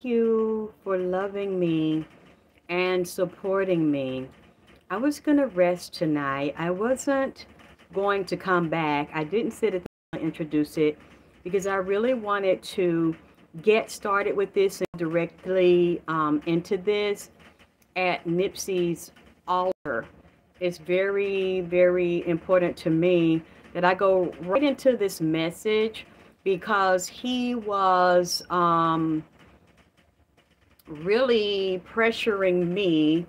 you for loving me and supporting me. I was going to rest tonight. I wasn't going to come back. I didn't sit at the introduce it because I really wanted to get started with this and directly into this at Nipsey's altar. It's very, very important to me that I go right into this message because he was really pressuring me.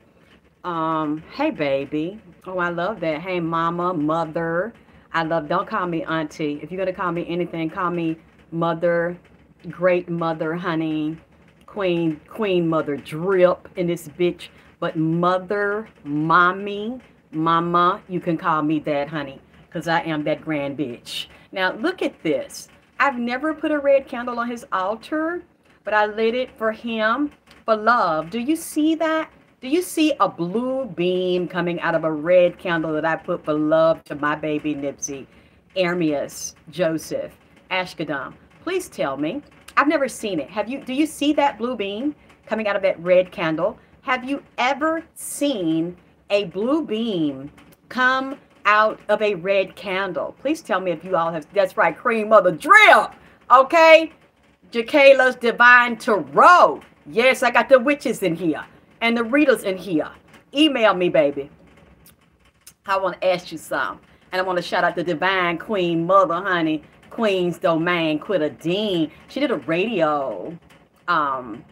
Hey, baby. Oh, I love that. Hey, mama, mother. I love, don't call me auntie. If you're going to call me anything, call me mother, great mother, honey, queen mother, drip in this bitch. But mother, mommy, mama, you can call me that, honey, because I am that grand bitch. Now, look at this. I've never put a red candle on his altar, but I lit it for him for love. Do you see that? Do you see a blue beam coming out of a red candle that I put for love to my baby Nipsey, Ermias, Joseph, Ashkadam? Please tell me. I've never seen it. Have you? Do you see that blue beam coming out of that red candle? Have you ever seen a blue beam come out of a red candle? Please tell me if you all have. That's right, cream of the drip. Okay, Jacala's Divine Tarot. Yes, I got the witches in here and the readers in here. Email me, baby. I want to ask you something. And I want to shout out the Divine Queen Mother, honey. Queen's Domain, Quitta Dean. She did a radio um,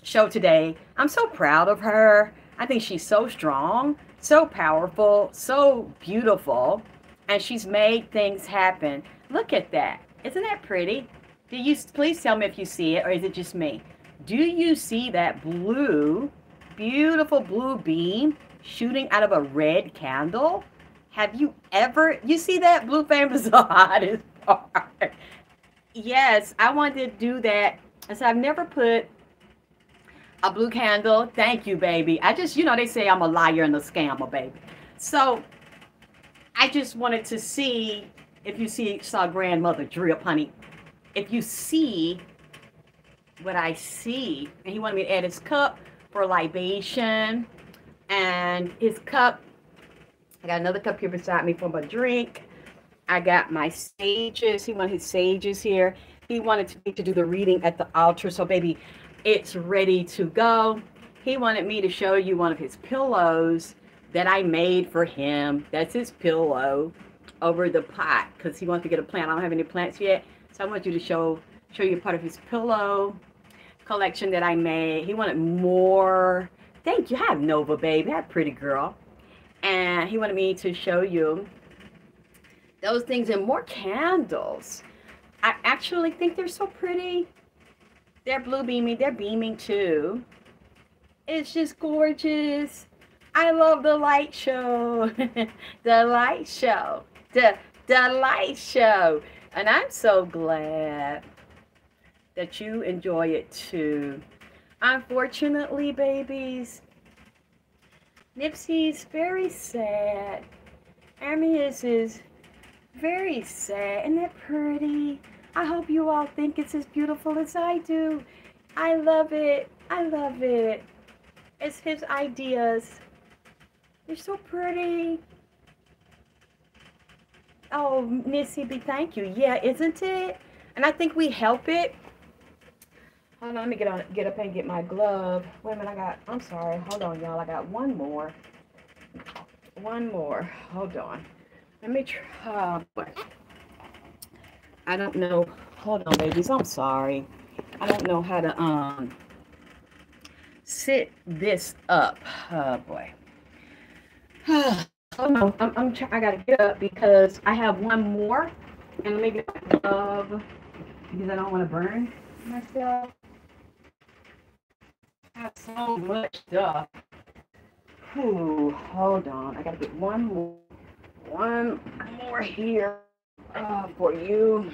show today. I'm so proud of her. I think she's so strong, so powerful, so beautiful. And she's made things happen. Look at that. Isn't that pretty? Do you, please tell me if you see it, or is it just me? Do you see that blue, beautiful blue beam shooting out of a red candle? Have you ever, you see that blue flame is the hottest part. Yes, I wanted to do that. And so I've never put a blue candle. Thank you, baby. I just, they say I'm a liar and a scammer, baby. So I just wanted to see if you saw grandmother drip, honey. If you see what I see, and he wanted me to add his cup for libation, and his cup, I got another cup here beside me for my drink. I got my sages. He wanted his sages here. He wanted me to do the reading at the altar. So, baby, it's ready to go. He wanted me to show you one of his pillows that I made for him. That's his pillow over the pot because he wants to get a plant. I don't have any plants yet. So I want you to show you part of his pillow collection that I made. He wanted more. Thank you. Hi, Nova, baby. Hi, pretty girl. And he wanted me to show you those things and more candles. I actually think they're so pretty. They're blue beaming. They're beaming too. It's just gorgeous. I love the light show. The light show. The light show. And I'm so glad that you enjoy it too. Unfortunately, babies, Nipsey's very sad. Ermias is very sad. Isn't that pretty? I hope you all think it's as beautiful as I do. I love it. I love it. It's his ideas. They're so pretty. Oh, Missy B, thank you. Yeah, isn't it? And I think we help it. Hold on, let me get up and get my glove. Wait a minute, I'm sorry. Hold on, y'all. I got one more. One more. Hold on. Let me try. I don't know. Hold on, babies. I'm sorry. I don't know how to sit this up. Oh boy. Hold on. I gotta get up because I have one more. And let me get my glove because I don't want to burn myself. I have so much stuff. Ooh, hold on. I gotta get one more here for you.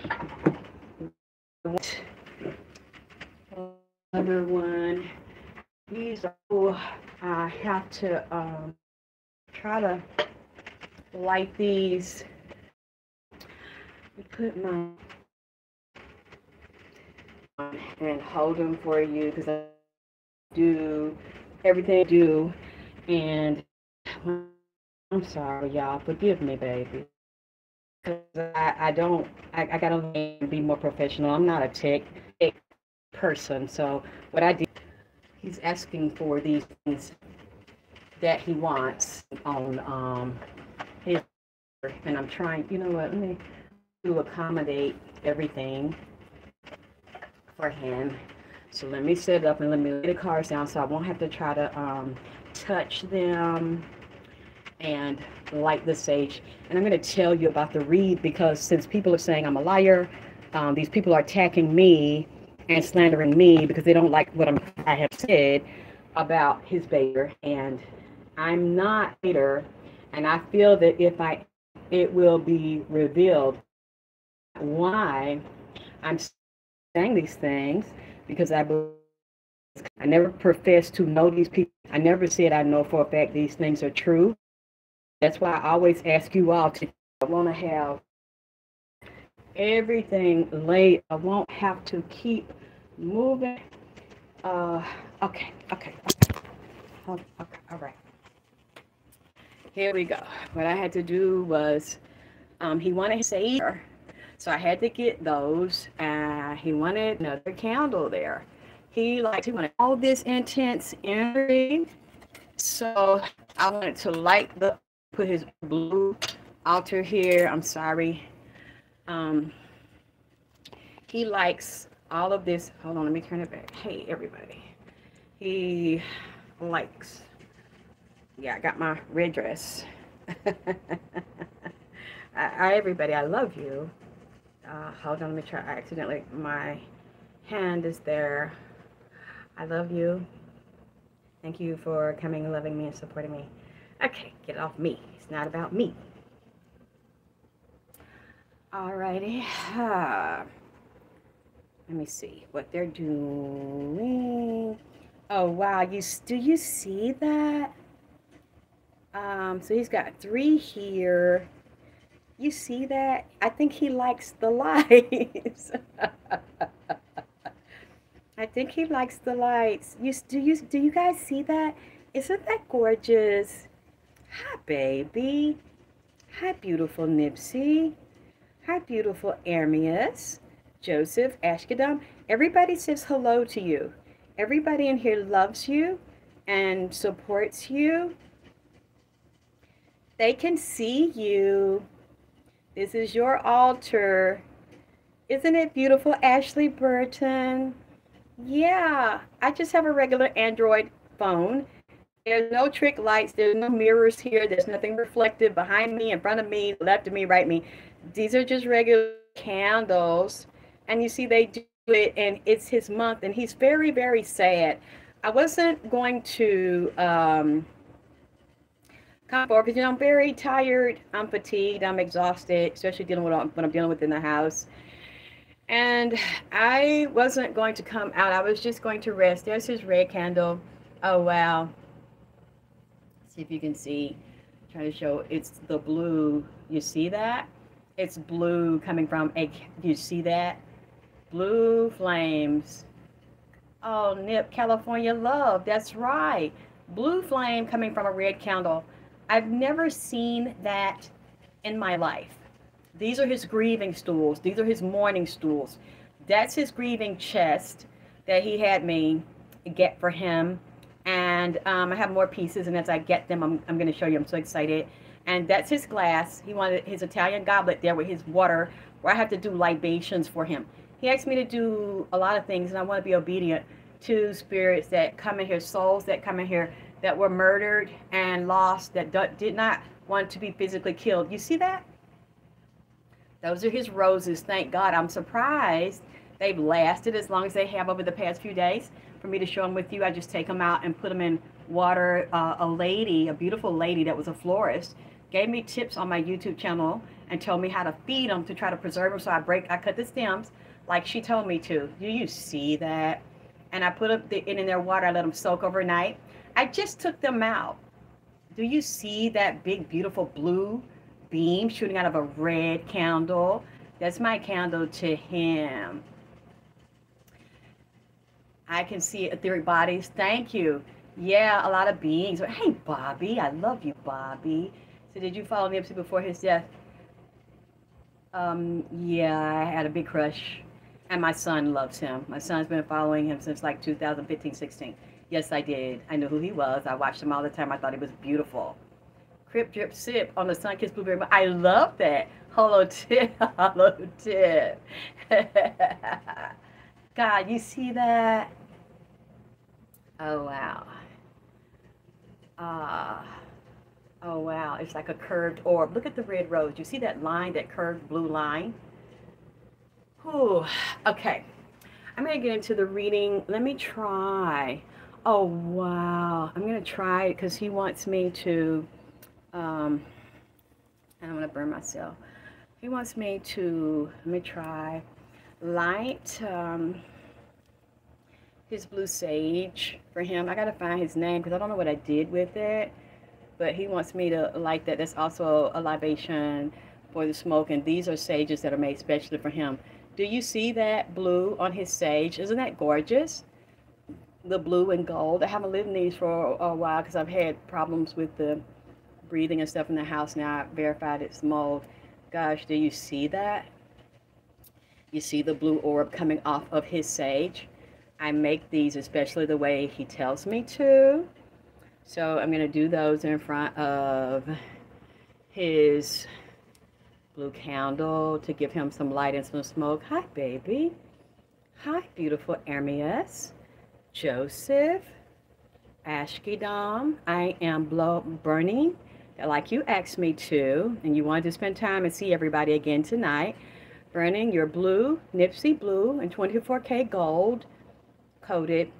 Another one. These are. I have to try to light these. Put my and hold them for you because I do everything I do. And I'm sorry, y'all. Forgive me, baby. Because I don't, I got to be more professional. I'm not a tech person. So what I did, he's asking for these things that he wants on his, and I'm trying, you know what, let me to accommodate everything for him. So let me set it up and let me lay the cards down so I won't have to try to touch them and light the sage. And I'm going to tell you about the read because since people are saying I'm a liar, these people are attacking me and slandering me because they don't like what I have said about his baiter. And I'm not later, and I feel that if it will be revealed why I'm saying these things because I never professed to know these people. I never said I know for a fact these things are true. That's why I always ask you all to I want to have everything laid. I won't have to keep moving. Okay. Okay, all right. Here we go. What I had to do was, he wanted to say, so I had to get those. He wanted another candle there. He wanted all this intense energy. So I wanted to put his blue altar here. I'm sorry. He likes all of this. Hold on, let me turn it back. Hey, everybody. He likes, yeah, I got my red dress. Everybody, I love you. Hold on, let me try. I accidentally, my hand is there. I love you. Thank you for coming and loving me and supporting me. Okay, get it off me. It's not about me. Alrighty. Let me see what they're doing. Oh wow, do you see that? So he's got 3 here. You see that? I think he likes the lights. I think he likes the lights. Do you guys see that? Isn't that gorgeous? Hi, baby. Hi, beautiful Nipsey. Hi, beautiful Ermias, Joseph, Ashkadam. Everybody says hello to you. Everybody in here loves you and supports you. They can see you. This is your altar. Isn't it beautiful, Ashley Burton? Yeah, I just have a regular Android phone. There's no trick lights. There's no mirrors here. There's nothing reflective behind me, in front of me, left of me, right of me. These are just regular candles. And you see they do it, and it's his month, and he's very, very sad. I wasn't going to come forward because, I'm very tired. I'm fatigued. I'm exhausted, especially dealing with what I'm dealing with in the house. And I wasn't going to come out. I was just going to rest. There's his red candle. Oh, wow. See if you can see. I'm trying to show. It's the blue. You see that? It's blue coming from a. You see that? Blue flames. Oh, Nip, California love. That's right. Blue flame coming from a red candle. I've never seen that in my life. These are his grieving stools. These are his mourning stools. That's his grieving chest that he had me get for him. And I have more pieces, and as I get them, I'm going to show you. I'm so excited. And that's his glass. He wanted his Italian goblet there with his water, where I have to do libations for him. He asked me to do a lot of things, and I want to be obedient to spirits that come in here, souls that come in here that were murdered and lost, that did not want to be physically killed. You see that? Those are his roses. Thank God. I'm surprised they've lasted as long as they have over the past few days. For me to show them with you, I just take them out and put them in water. A beautiful lady that was a florist, gave me tips on my YouTube channel and told me how to feed them to try to preserve them. So I cut the stems like she told me to. Do you see that? And I put it in their water. I let them soak overnight. I just took them out. Do you see that big, beautiful blue beam shooting out of a red candle? That's my candle to him. I can see etheric bodies. Thank you. Yeah, a lot of beings. Hey, Bobby. I love you, Bobby. So did you follow Nipsey before his death? Yeah, I had a big crush. And my son loves him. My son's been following him since like 2015, 16. Yes, I did. I knew who he was. I watched him all the time. I thought he was beautiful. Crip, drip, sip on the sun-kissed blueberry. I love that. Hello, tip. Hello, tip. God, you see that? Oh, wow. Ah. Oh, wow. It's like a curved orb. Look at the red rose. You see that line, that curved blue line? Whew. Okay. I'm going to get into the reading. Let me try. Oh, wow. I'm going to try it because he wants me to, I don't want to burn myself. He wants me to, let me try, light his blue sage for him. I got to find his name because I don't know what I did with it. But he wants me to light that. That's also a libation for the smoke. And these are sages that are made specially for him. Do you see that blue on his sage? Isn't that gorgeous? The blue and gold. I haven't lived in these for a while because I've had problems with the breathing and stuff in the house. Now I've verified it's mold. Gosh, do you see that? You see the blue orb coming off of his sage? I make these especially the way he tells me to. So I'm going to do those in front of his blue candle to give him some light and some smoke. Hi, baby. Hi, beautiful Hermes, Joseph, Ashkidam. I am burning like you asked me to, and you wanted to spend time and see everybody again tonight. Burning your blue, Nipsey blue, and 24K gold coated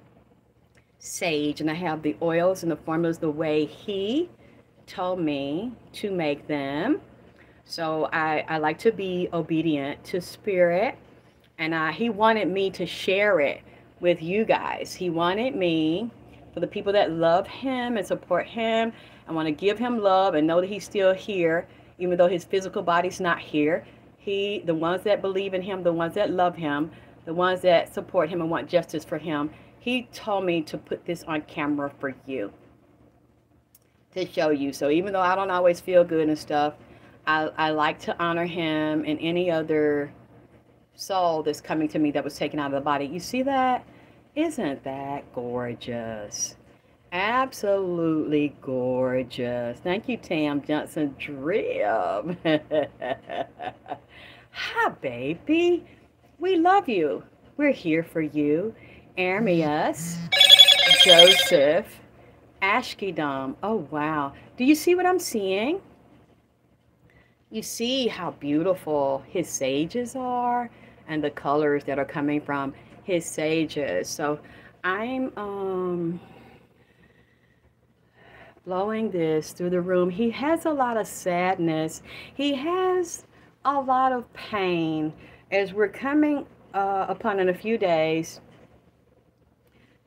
sage. And I have the oils and the formulas the way he told me to make them. So I like to be obedient to spirit. And he wanted me to share it with you guys. He wanted me, for the people that love him and support him, I want to give him love and know that he's still here, even though his physical body's not here. The ones that believe in him, the ones that love him, the ones that support him and want justice for him, he told me to put this on camera for you, to show you. So even though I don't always feel good and stuff, I like to honor him and any other soul that's coming to me that was taken out of the body. You see that? Isn't that gorgeous? Absolutely gorgeous. Thank you, Tam Johnson Drip. Hi, baby. We love you. We're here for you. Hermes, Joseph, Ashkidam. Oh, wow. Do you see what I'm seeing? You see how beautiful his sages are and the colors that are coming from his sages. So I'm blowing this through the room. He has a lot of sadness. He has a lot of pain as we're coming upon in a few days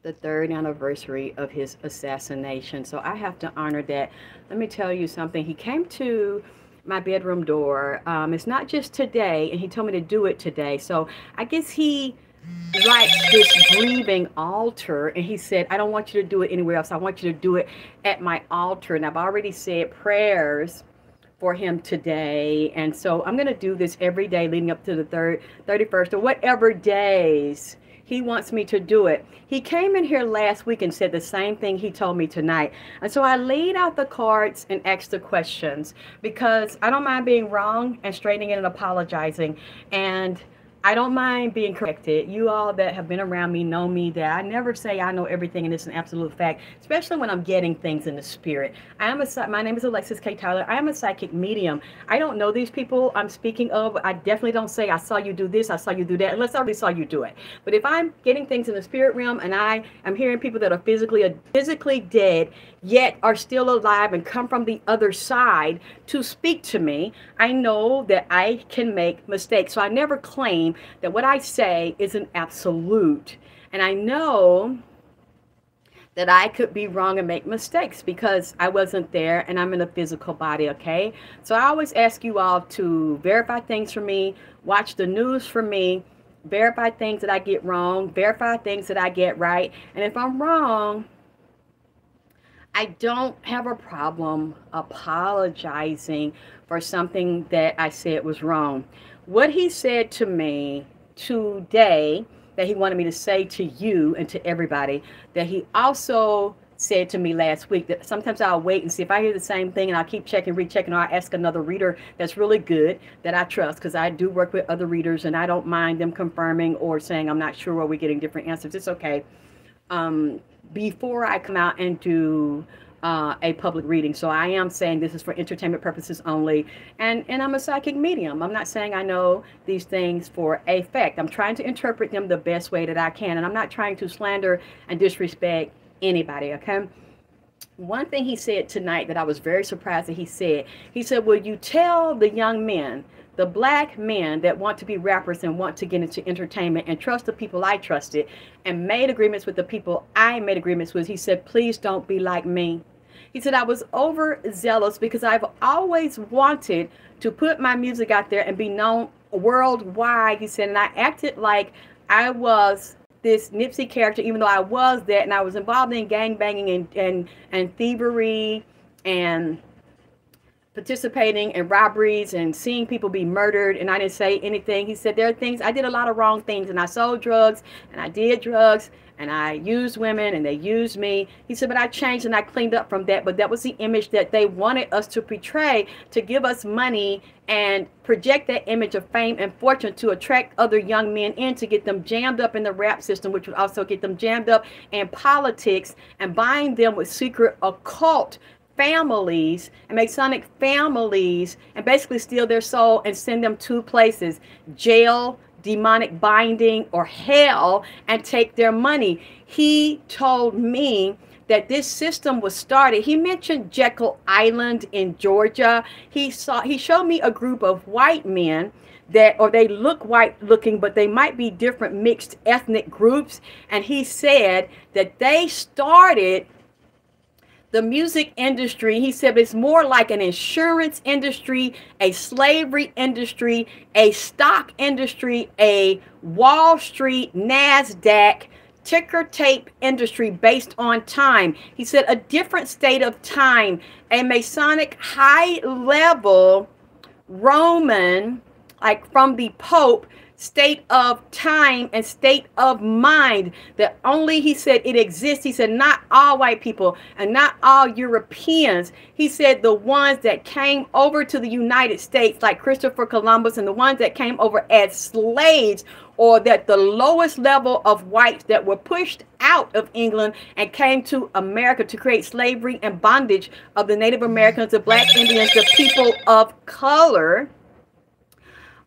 the 3rd anniversary of his assassination. So I have to honor that. Let me tell you something. He came to my bedroom door. It's not just today, and he told me to do it today. So I guess he likes this grieving altar, and he said, I don't want you to do it anywhere else. I want you to do it at my altar. And I've already said prayers for him today. And so I'm going to do this every day leading up to the 31st or whatever days he wants me to do it. He came in here last week and said the same thing he told me tonight. And so I laid out the cards and asked the questions because I don't mind being wrong and straightening it and apologizing. And I don't mind being corrected. You all that have been around me know me that I never say I know everything and it's an absolute fact, especially when I'm getting things in the spirit. My name is Alexis K. Tyler. I am a psychic medium. I don't know these people I'm speaking of. I definitely don't say I saw you do this, I saw you do that, unless I already saw you do it. But if I'm getting things in the spirit realm and I am hearing people that are physically dead, yet are still alive and come from the other side to speak to me, I know that I can make mistakes. So I never claim that what I say is an absolute. And I know that I could be wrong and make mistakes because I wasn't there and I'm in a physical body, okay? So I always ask you all to verify things for me, watch the news for me, verify things that I get wrong, verify things that I get right. And if I'm wrong, I don't have a problem apologizing for something that I said was wrong. What he said to me today that he wanted me to say to you and to everybody, that he also said to me last week, that sometimes I'll wait and see if I hear the same thing, and I'll keep checking, rechecking, or I ask another reader that's really good that I trust, because I do work with other readers and I don't mind them confirming or saying I'm not sure, or we're getting different answers. It's okay. Before I come out and do a public reading. So I am saying this is for entertainment purposes only, and I'm a psychic medium. I'm not saying I know these things for a fact. I'm trying to interpret them the best way that I can, and I'm not trying to slander and disrespect anybody, okay? One thing he said tonight that I was very surprised that he said, will you tell the young men, the black men that want to be rappers and want to get into entertainment and trust the people I trusted and made agreements with the people I made agreements with, he said, please don't be like me. He said, I was overzealous because I've always wanted to put my music out there and be known worldwide. He said, and I acted like I was this Nipsey character, even though I was that, and I was involved in gang banging and thievery and participating in robberies and seeing people be murdered, and I didn't say anything. He said, there are things, I did a lot of wrong things, and I sold drugs, and I did drugs, and I used women, and they used me. He said, but I changed and I cleaned up from that. But that was the image that they wanted us to portray, to give us money and project that image of fame and fortune to attract other young men in, to get them jammed up in the rap system, which would also get them jammed up in politics and bind them with secret occult families and Masonic families, and basically steal their soul and send them two places: jail, demonic binding, or hell, and take their money. He told me that this system was started. He mentioned Jekyll Island in Georgia. He showed me a group of white men that, or they look white looking, but they might be different mixed ethnic groups. And he said that they started the music industry. He said it's more like an insurance industry, a slavery industry, a stock industry, a Wall Street, NASDAQ, ticker tape industry based on time. He said a different state of time, a Masonic high level Roman, like from the Pope, state of time and state of mind that only, he said, it exists. He said not all white people and not all Europeans. He said the ones that came over to the United States, like Christopher Columbus, and the ones that came over as slaves, or that the lowest level of whites that were pushed out of England and came to America to create slavery and bondage of the Native Americans, the Black Indians, the people of color.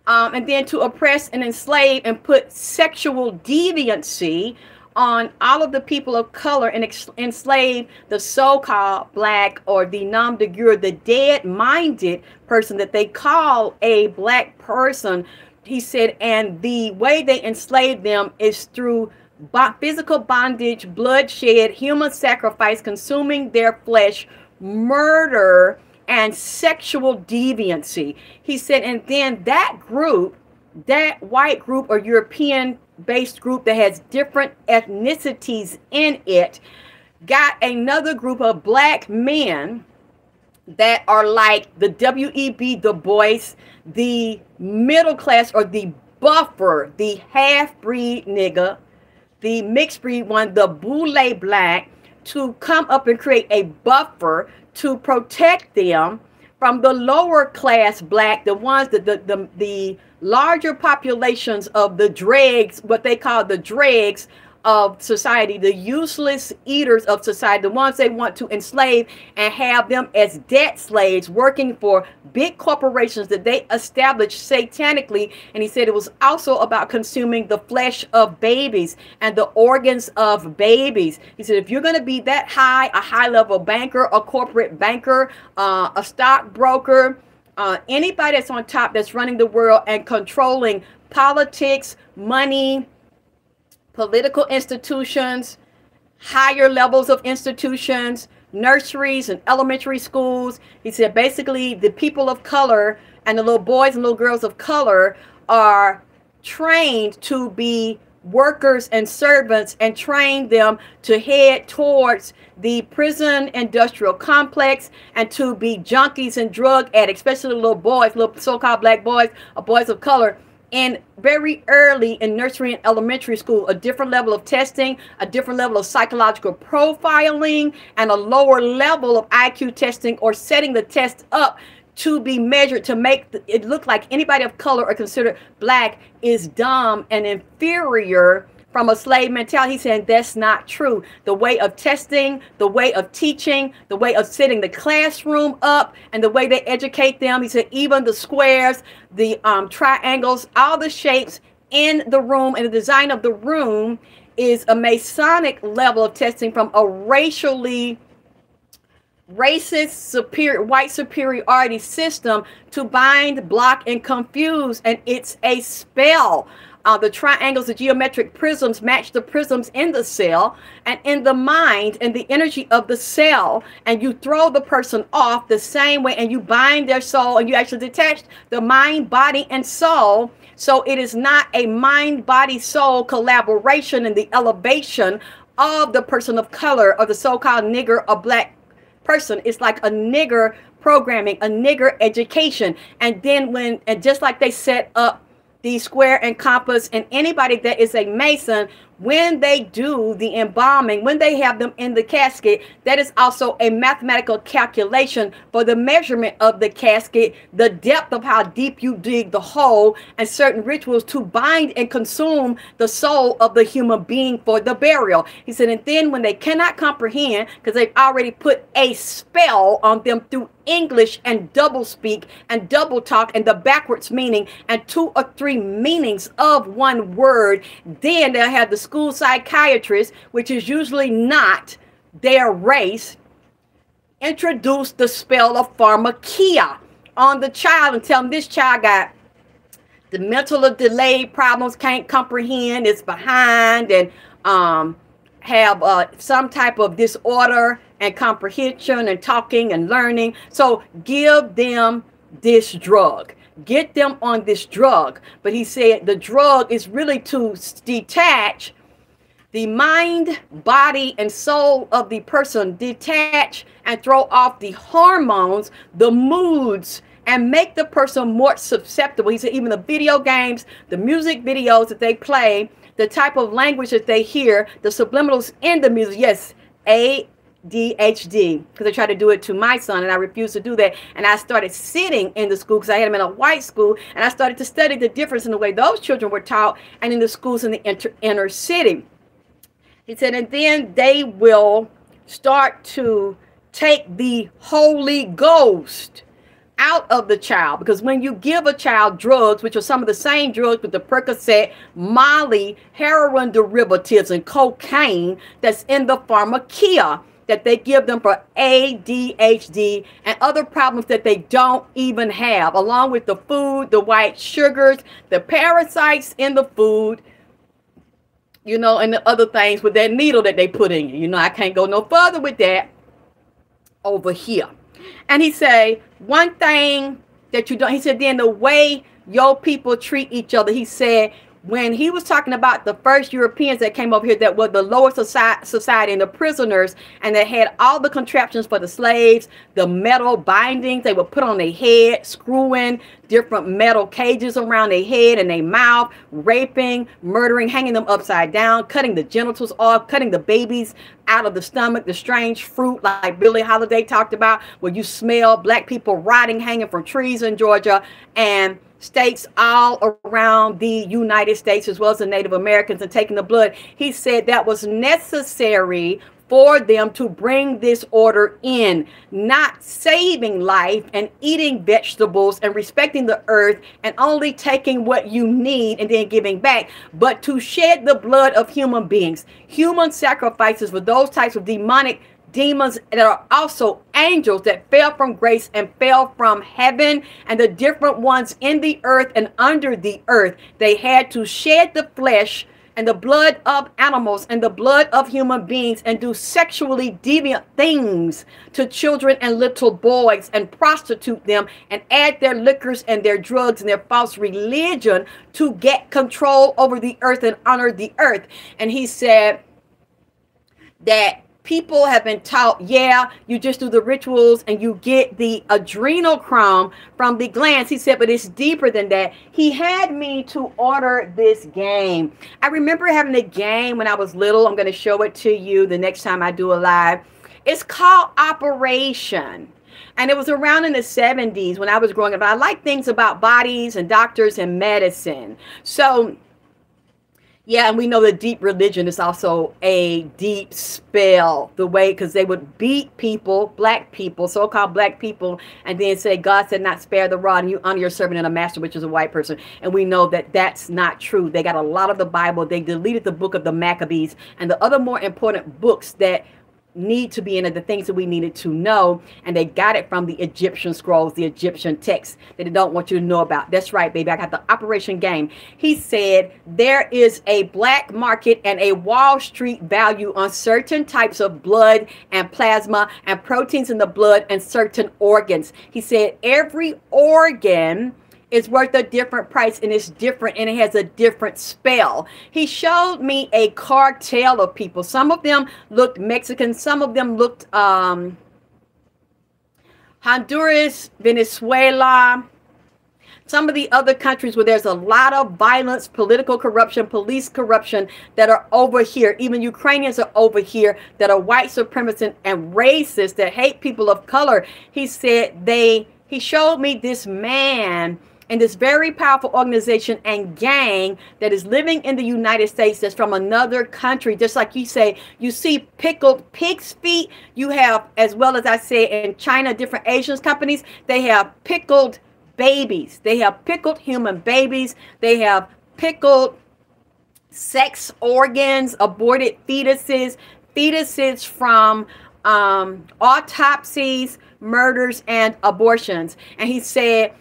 And then to oppress and enslave and put sexual deviancy on all of the people of color and enslave the so-called black, or the nom de guerre, the dead-minded person that they call a black person. He said, and the way they enslave them is through physical bondage, bloodshed, human sacrifice, consuming their flesh, murder, and sexual deviancy. He said, and then that group, that white group or European based group that has different ethnicities in it, got another group of black men that are like the W.E.B. Du Bois, the middle class, or the buffer, the half-breed nigga, the mixed breed one, the boule black, to come up and create a buffer to protect them from the lower class black, the ones that the larger populations of the dregs, what they call the dregs of society, the useless eaters of society, the ones they want to enslave and have them as debt slaves working for big corporations that they established satanically. And he said it was also about consuming the flesh of babies and the organs of babies. He said if you're going to be that high, a high level banker, a corporate banker, a stockbroker, anybody that's on top, that's running the world and controlling politics, money, political institutions, higher levels of institutions, nurseries and elementary schools. He said basically the people of color and the little boys and little girls of color are trained to be workers and servants, and trained them to head towards the prison industrial complex and to be junkies and drug addicts, especially little boys, little so-called black boys or boys of color. And very early in nursery and elementary school, a different level of testing, a different level of psychological profiling, and a lower level of IQ testing, or setting the test up to be measured to make it look like anybody of color or considered black is dumb and inferior from a slave mentality. He's saying that's not true. The way of testing, the way of teaching, the way of setting the classroom up, and the way they educate them. He said even the squares, the triangles, all the shapes in the room and the design of the room is a Masonic level of testing from a racially racist white superiority system to bind, block, and confuse. And it's a spell. The triangles, the geometric prisms match the prisms in the cell and in the mind and the energy of the cell. And you throw the person off the same way, and you bind their soul, and you actually detach the mind, body, and soul. So it is not a mind, body, soul collaboration in the elevation of the person of color or the so-called nigger or black person. It's like a nigger programming, a nigger education. And then and just like they set up the square and compass, and anybody that is a Mason, when they do the embalming, when they have them in the casket, that is also a mathematical calculation for the measurement of the casket, the depth of how deep you dig the hole, and certain rituals to bind and consume the soul of the human being for the burial. He said, and then when they cannot comprehend, because they've already put a spell on them through English and double speak and double talk and the backwards meaning and 2 or 3 meanings of one word, then they'll have the school psychiatrist, which is usually not their race, introduce the spell of pharmakia on the child and tell them this child got the mental delayed problems, can't comprehend, is behind, and have some type of disorder and comprehension and talking and learning. So give them this drug. Get them on this drug. But he said the drug is really to detach the mind, body, and soul of the person, detach and throw off the hormones, the moods, and make the person more susceptible. He said even the video games, the music videos that they play, the type of language that they hear, the subliminals in the music. Yes, ADHD, because I tried to do it to my son and I refused to do that. And I started sitting in the school because I had him in a white school, and I started to study the difference in the way those children were taught and in the schools in the inner city. He said, and then they will start to take the Holy Ghost out of the child, because when you give a child drugs, which are some of the same drugs with the Percocet, Molly, heroin derivatives, and cocaine that's in the pharmakia that they give them for ADHD and other problems that they don't even have, along with the food, the white sugars, the parasites in the food, you know, and the other things with that needle that they put in you. You know, I can't go no further with that over here. And he said, one thing that you don't, he said, then the way your people treat each other, he said, when he was talking about the first Europeans that came over here that were the lower society and the prisoners, and they had all the contraptions for the slaves, the metal bindings they would put on their head, screwing different metal cages around their head and their mouth, raping, murdering, hanging them upside down, cutting the genitals off, cutting the babies out of the stomach, the strange fruit like Billie Holiday talked about, where you smell black people rotting, hanging from trees in Georgia, and states all around the United States, as well as the Native Americans, and taking the blood. He said that was necessary for them to bring this order in, not saving life and eating vegetables and respecting the earth and only taking what you need and then giving back, but to shed the blood of human beings. Human sacrifices for those types of demonic demons that are also angels that fell from grace and fell from heaven, and the different ones in the earth and under the earth. They had to shed the flesh and the blood of animals and the blood of human beings, and do sexually deviant things to children and little boys, and prostitute them, and add their liquors and their drugs and their false religion to get control over the earth and honor the earth. And he said that people have been taught, yeah, you just do the rituals and you get the adrenochrome from the glands. He said, but it's deeper than that. He had me to order this game. I remember having a game when I was little. I'm going to show it to you the next time I do a live. It's called Operation. And it was around in the 70s when I was growing up. I like things about bodies and doctors and medicine. So yeah, and we know that deep religion is also a deep spell, the way, because they would beat people, black people, so-called black people, and then say, God said not spare the rod, and you honor your servant and a master, which is a white person. And we know that that's not true. They got a lot of the Bible. They deleted the book of the Maccabees and the other more important books that need to be in it, the things that we needed to know, and they got it from the Egyptian scrolls, the Egyptian texts that they don't want you to know about. That's right, baby. I got the Operation game. He said there is a black market and a Wall Street value on certain types of blood and plasma and proteins in the blood and certain organs. He said every organ is worth a different price, and it's different, and it has a different spell. He showed me a cartel of people. Some of them looked Mexican. Some of them looked Honduras, Venezuela, some of the other countries where there's a lot of violence, political corruption, police corruption that are over here. Even Ukrainians are over here that are white supremacists and racists that hate people of color. He said he showed me this man and this very powerful organization and gang that is living in the United States that's from another country. Just like you say, you see pickled pig's feet. You have, as well as I say, in China, different Asian companies, they have pickled babies. They have pickled human babies. They have pickled sex organs, aborted fetuses, fetuses from autopsies, murders, and abortions. And he said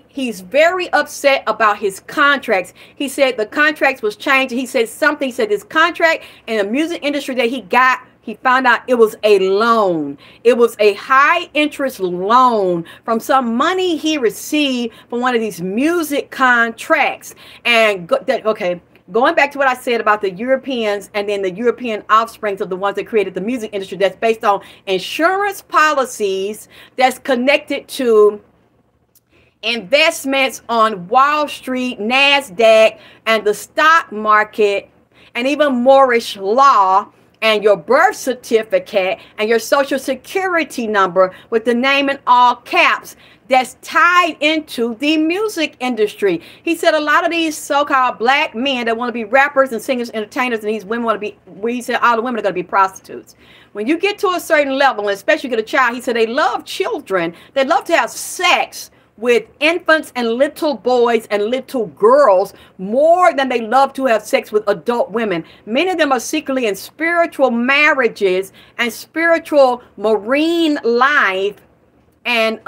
he's very upset about his contracts. He said the contracts was changed. He said something. He said this contract in the music industry that he got, he found out it was a loan. It was a high interest loan from some money he received from one of these music contracts. And going back to what I said about the Europeans and then the European offsprings of the ones that created the music industry, that's based on insurance policies that's connected to investments on Wall Street, NASDAQ, and the stock market, and even Moorish law, and your birth certificate and your social security number with the name in all caps, that's tied into the music industry. He said a lot of these so-called black men that want to be rappers and singers, entertainers, and these women want to be, he said all the women are going to be prostitutes. When you get to a certain level, and especially get a child, he said they love children. They love to have sex with infants and little boys and little girls more than they love to have sex with adult women. Many of them are secretly in spiritual marriages and spiritual marine life and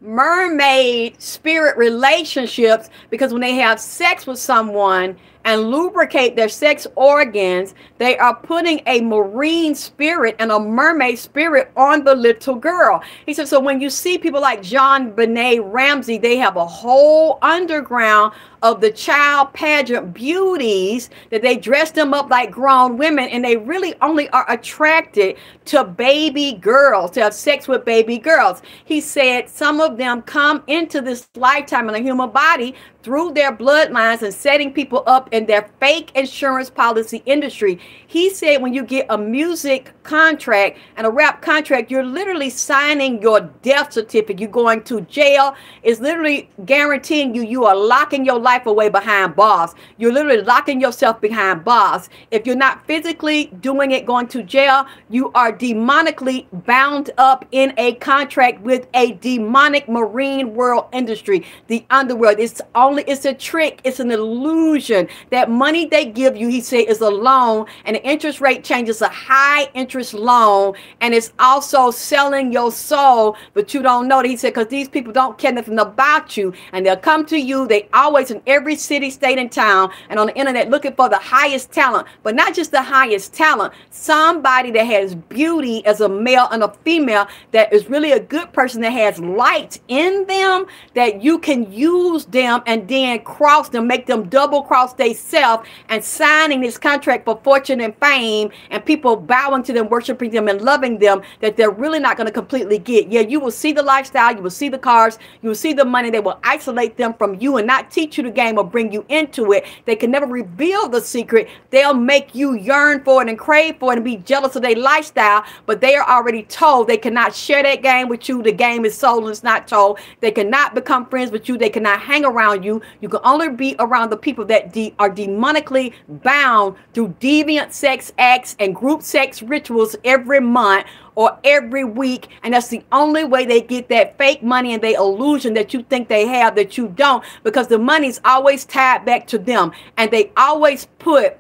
mermaid spirit relationships, because when they have sex with someone and lubricate their sex organs, they are putting a marine spirit and a mermaid spirit on the little girl. He said, so when you see people like John Benet Ramsey, they have a whole underground of the child pageant beauties that they dress them up like grown women, and they really only are attracted to baby girls, to have sex with baby girls. He said some of them come into this lifetime in a human body through their bloodlines and setting people up in their fake insurance policy industry. He said when you get a music contract and a rap contract, you're literally signing your death certificate. You're going to jail. It's literally guaranteeing you are locking your life away behind bars. You're literally locking yourself behind bars. If you're not physically doing it, going to jail, you are demonically bound up in a contract with a demonic marine world industry, the underworld. It's a trick. It's an illusion. That money they give you, he said, is a loan, and the interest rate changes a high interest loan, and it's also selling your soul, but you don't know that. He said, because these people don't care nothing about you, and they'll come to you. They always in every city, state, and town, and on the internet looking for the highest talent, but not just the highest talent, somebody that has beauty as a male and a female, that is really a good person, that has light in them, that you can use them and then cross them, make them double cross themselves, and signing this contract for fortune and fame, and people bowing to them, worshiping them, and loving them, that they're really not going to completely get. Yeah, you will see the lifestyle, you will see the cars, you will see the money. They will isolate them from you and not teach you the game or bring you into it. They can never reveal the secret. They'll make you yearn for it and crave for it and be jealous of their lifestyle, but they are already told they cannot share that game with you. The game is sold and it's not told. They cannot become friends with you. They cannot hang around you. You can only be around the people that are demonically bound through deviant sex acts and group sex rituals every month or every week, and that's the only way they get that fake money and they illusion that you think they have that you don't, because the money's always tied back to them, and they always put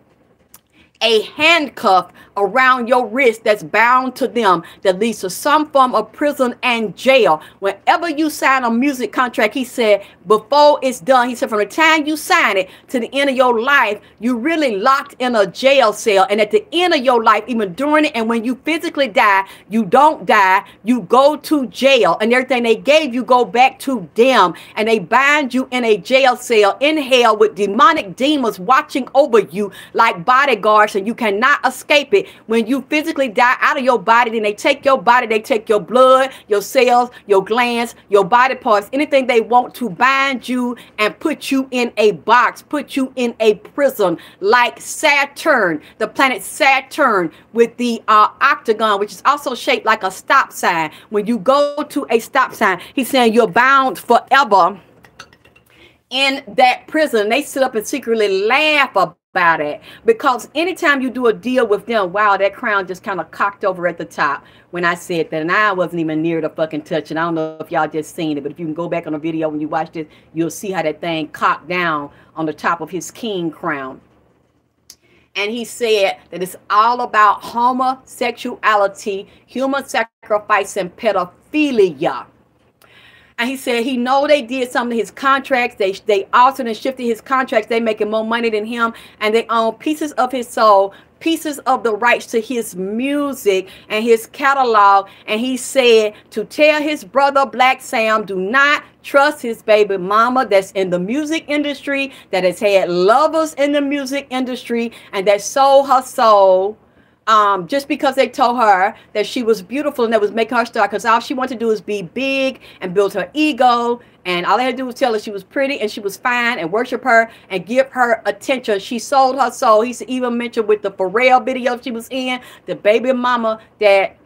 a handcuff around your wrist that's bound to them, that leads to some form of prison and jail. Whenever you sign a music contract, he said, before it's done, he said, from the time you sign it to the end of your life, you really locked in a jail cell. And at the end of your life, even during it, and when you physically die, you don't die, you go to jail, and everything they gave you go back to them, and they bind you in a jail cell in hell with demonic demons watching over you like bodyguards, and you cannot escape it. When you physically die out of your body, then they take your body, they take your blood, your cells, your glands, your body parts, anything they want to bind you and put you in a box, put you in a prison, like Saturn, the planet Saturn, with the octagon, which is also shaped like a stop sign. When you go to a stop sign, he's saying you're bound forever in that prison. They sit up and secretly laugh about it, because anytime you do a deal with them, wow, that crown just kind of cocked over at the top when I said that, and I wasn't even near the fucking touch. And I don't know if y'all just seen it, but if you can go back on the video when you watch this, you'll see how that thing cocked down on the top of his king crown. And he said that it's all about homosexuality, human sacrifice, and pedophilia. And he said he know they did some of his contracts. They altered and shifted his contracts. They making more money than him, and they own pieces of his soul, pieces of the rights to his music and his catalog. And he said to tell his brother Black Sam, do not trust his baby mama that's in the music industry, that has had lovers in the music industry, and that sold her soul. Just because they told her that she was beautiful and that was making her star, because all she wanted to do is be big and build her ego, and all they had to do was tell her she was pretty and she was fine and worship her and give her attention. She sold her soul. He's even mentioned with the Pharrell video she was in, the baby mama that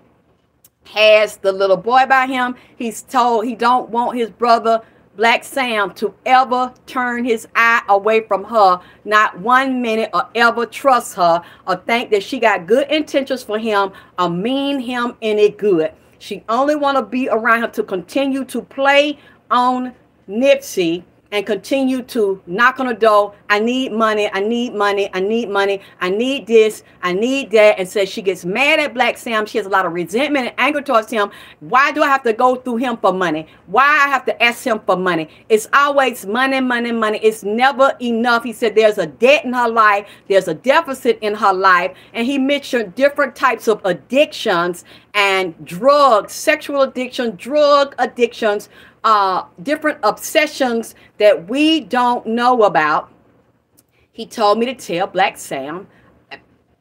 has the little boy by him. He's told he don't want his brother Black Sam to ever turn his eye away from her, not 1 minute, or ever trust her, or think that she got good intentions for him, or mean him any good. She only want to be around him to continue to play on Nipsey and continue to knock on the door. I need money, I need money, I need money, I need this, I need that. And says she gets mad at Black Sam. She has a lot of resentment and anger towards him. Why do I have to go through him for money? Why I have to ask him for money? It's always money, money, money. It's never enough. He said there's a debt in her life. There's a deficit in her life. And he mentioned different types of addictions and drugs, sexual addiction, drug addictions, different obsessions that we don't know about. He told me to tell Black Sam,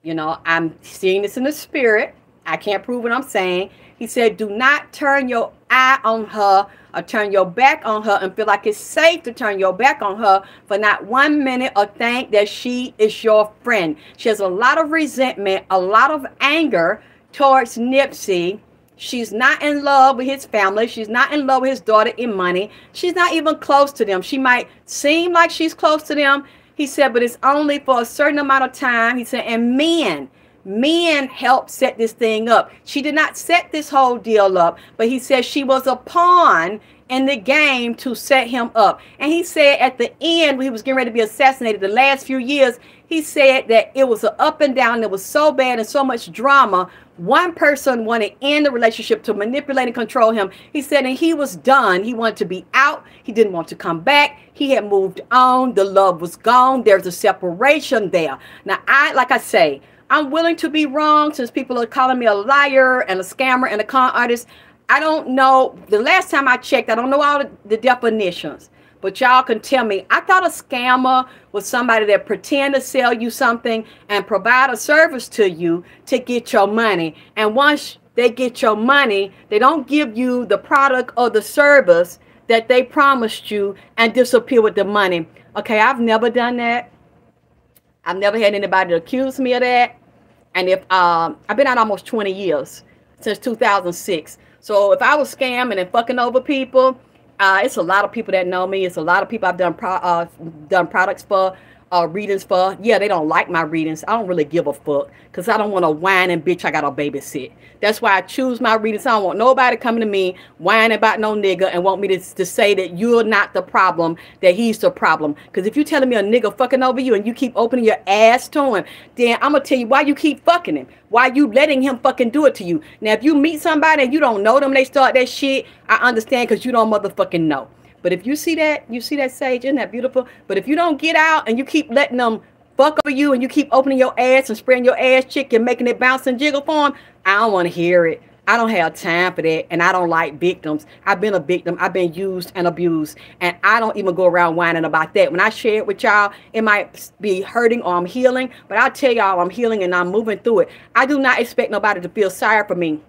you know, I'm seeing this in the spirit. I can't prove what I'm saying. He said, do not turn your eye on her or turn your back on her and feel like it's safe to turn your back on her for not 1 minute, or think that she is your friend. She has a lot of resentment, a lot of anger towards Nipsey. She's not in love with his family. She's not in love with his daughter and money. She's not even close to them. She might seem like she's close to them. He said, but it's only for a certain amount of time. He said, and men helped set this thing up. She did not set this whole deal up, but he said she was a pawn in the game to set him up. And he said at the end, when he was getting ready to be assassinated, the last few years, he said that it was an up and down. It was so bad and so much drama. One person wanted to end the relationship to manipulate and control him. He said, and he was done. He wanted to be out. He didn't want to come back. He had moved on. The love was gone. There's a separation there. Now, like I say, I'm willing to be wrong since people are calling me a liar and a scammer and a con artist. I don't know. The last time I checked, I don't know all the definitions. But y'all can tell me. I thought a scammer was somebody that pretend to sell you something and provide a service to you to get your money. And once they get your money, they don't give you the product or the service that they promised you and disappear with the money. Okay, I've never done that. I've never had anybody accuse me of that. And if I've been out almost 20 years, since 2006. So if I was scamming and fucking over people, it's a lot of people that know me. It's a lot of people I've done products for, readings for. Yeah, they don't like my readings. I don't really give a fuck because I don't want to whine and bitch I got to babysit. That's why I choose my readings. I don't want nobody coming to me whining about no nigga and want me to say that you're not the problem, that he's the problem. Because if you're telling me a nigga fucking over you and you keep opening your ass to him, then I'm going to tell you why you keep fucking him. Why you letting him fucking do it to you. Now, if you meet somebody and you don't know them, they start that shit, I understand because you don't motherfucking know. But if you see that, Sage, isn't that beautiful? But if you don't get out and you keep letting them fuck over you and you keep opening your ass and spreading your ass cheek and making it bounce and jiggle for them, I don't want to hear it. I don't have time for that, and I don't like victims. I've been a victim. I've been used and abused, and I don't even go around whining about that. When I share it with y'all, it might be hurting or I'm healing, but I'll tell y'all I'm healing and I'm moving through it. I do not expect nobody to feel sorry for me.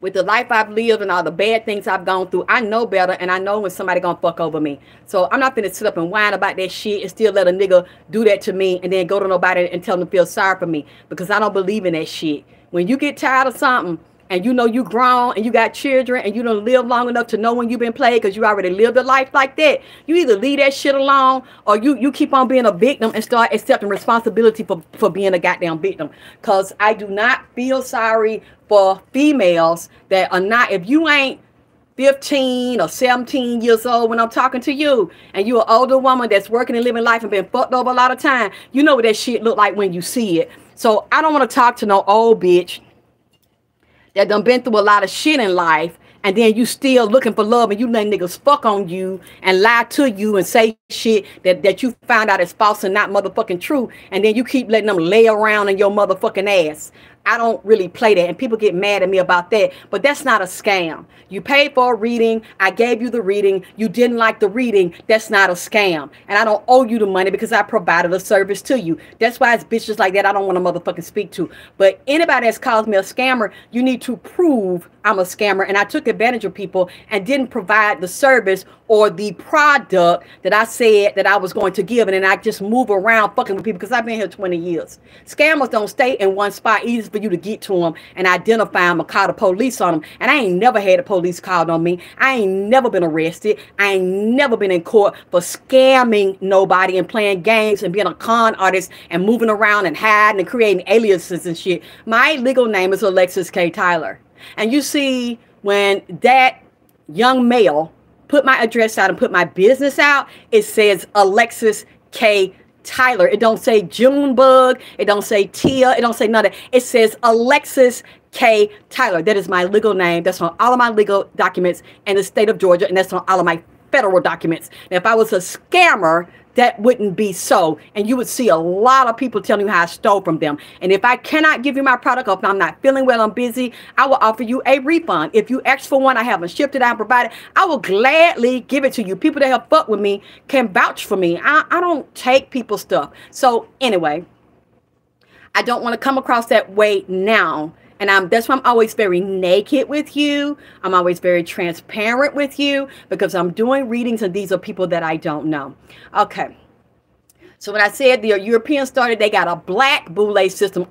With the life I've lived and all the bad things I've gone through, I know better, and I know when somebody gonna fuck over me. So I'm not gonna sit up and whine about that shit and still let a nigga do that to me and then go to nobody and tell them to feel sorry for me, because I don't believe in that shit. When you get tired of something and you know you grown and you got children and you don't live long enough to know when you've been played because you already lived a life like that, you either leave that shit alone or you keep on being a victim and start accepting responsibility for being a goddamn victim. Because I do not feel sorry for females that are not, if you ain't 15 or 17 years old when I'm talking to you and you're an older woman that's working and living life and been fucked over a lot of time, you know what that shit look like when you see it. So I don't want to talk to no old bitch that done been through a lot of shit in life, and then you still looking for love and you let niggas fuck on you and lie to you and say shit that you found out is false and not motherfucking true, and then you keep letting them lay around in your motherfucking ass. I don't really play that, and people get mad at me about that, but that's not a scam. You paid for a reading. I gave you the reading. You didn't like the reading. That's not a scam, and I don't owe you the money because I provided a service to you. That's why it's bitches like that I don't want to motherfucking speak to. But anybody that's calls me a scammer, you need to prove I'm a scammer and I took advantage of people and didn't provide the service or the product that I said that I was going to give, and then I just move around fucking with people because I've been here 20 years. Scammers don't stay in one spot. Easy for you to get to them and identify them or call the police on them. And I ain't never had the police called on me. I ain't never been arrested. I ain't never been in court for scamming nobody and playing games and being a con artist and moving around and hiding and creating aliases and shit. My legal name is Alexis K. Tyler. And you see, when that young male put my address out and put my business out, it says Alexis K. Tyler. It don't say Junebug. It don't say Tia. It don't say none of that. It says Alexis K. Tyler. That is my legal name. That's on all of my legal documents in the state of Georgia, and that's on all of my federal documents. Now, if I was a scammer, that wouldn't be so, and you would see a lot of people telling you how I stole from them. And if I cannot give you my product, or if I'm not feeling well, I'm busy, I will offer you a refund. If you ask for one, I haven't shipped it, I haven't provided, I will gladly give it to you. People that have fucked with me can vouch for me. I don't take people's stuff. So anyway, I don't want to come across that way now. And that's why I'm always very naked with you. I'm always very transparent with you because I'm doing readings and these are people that I don't know. Okay. So when I said the Europeans started, they got a black boule system.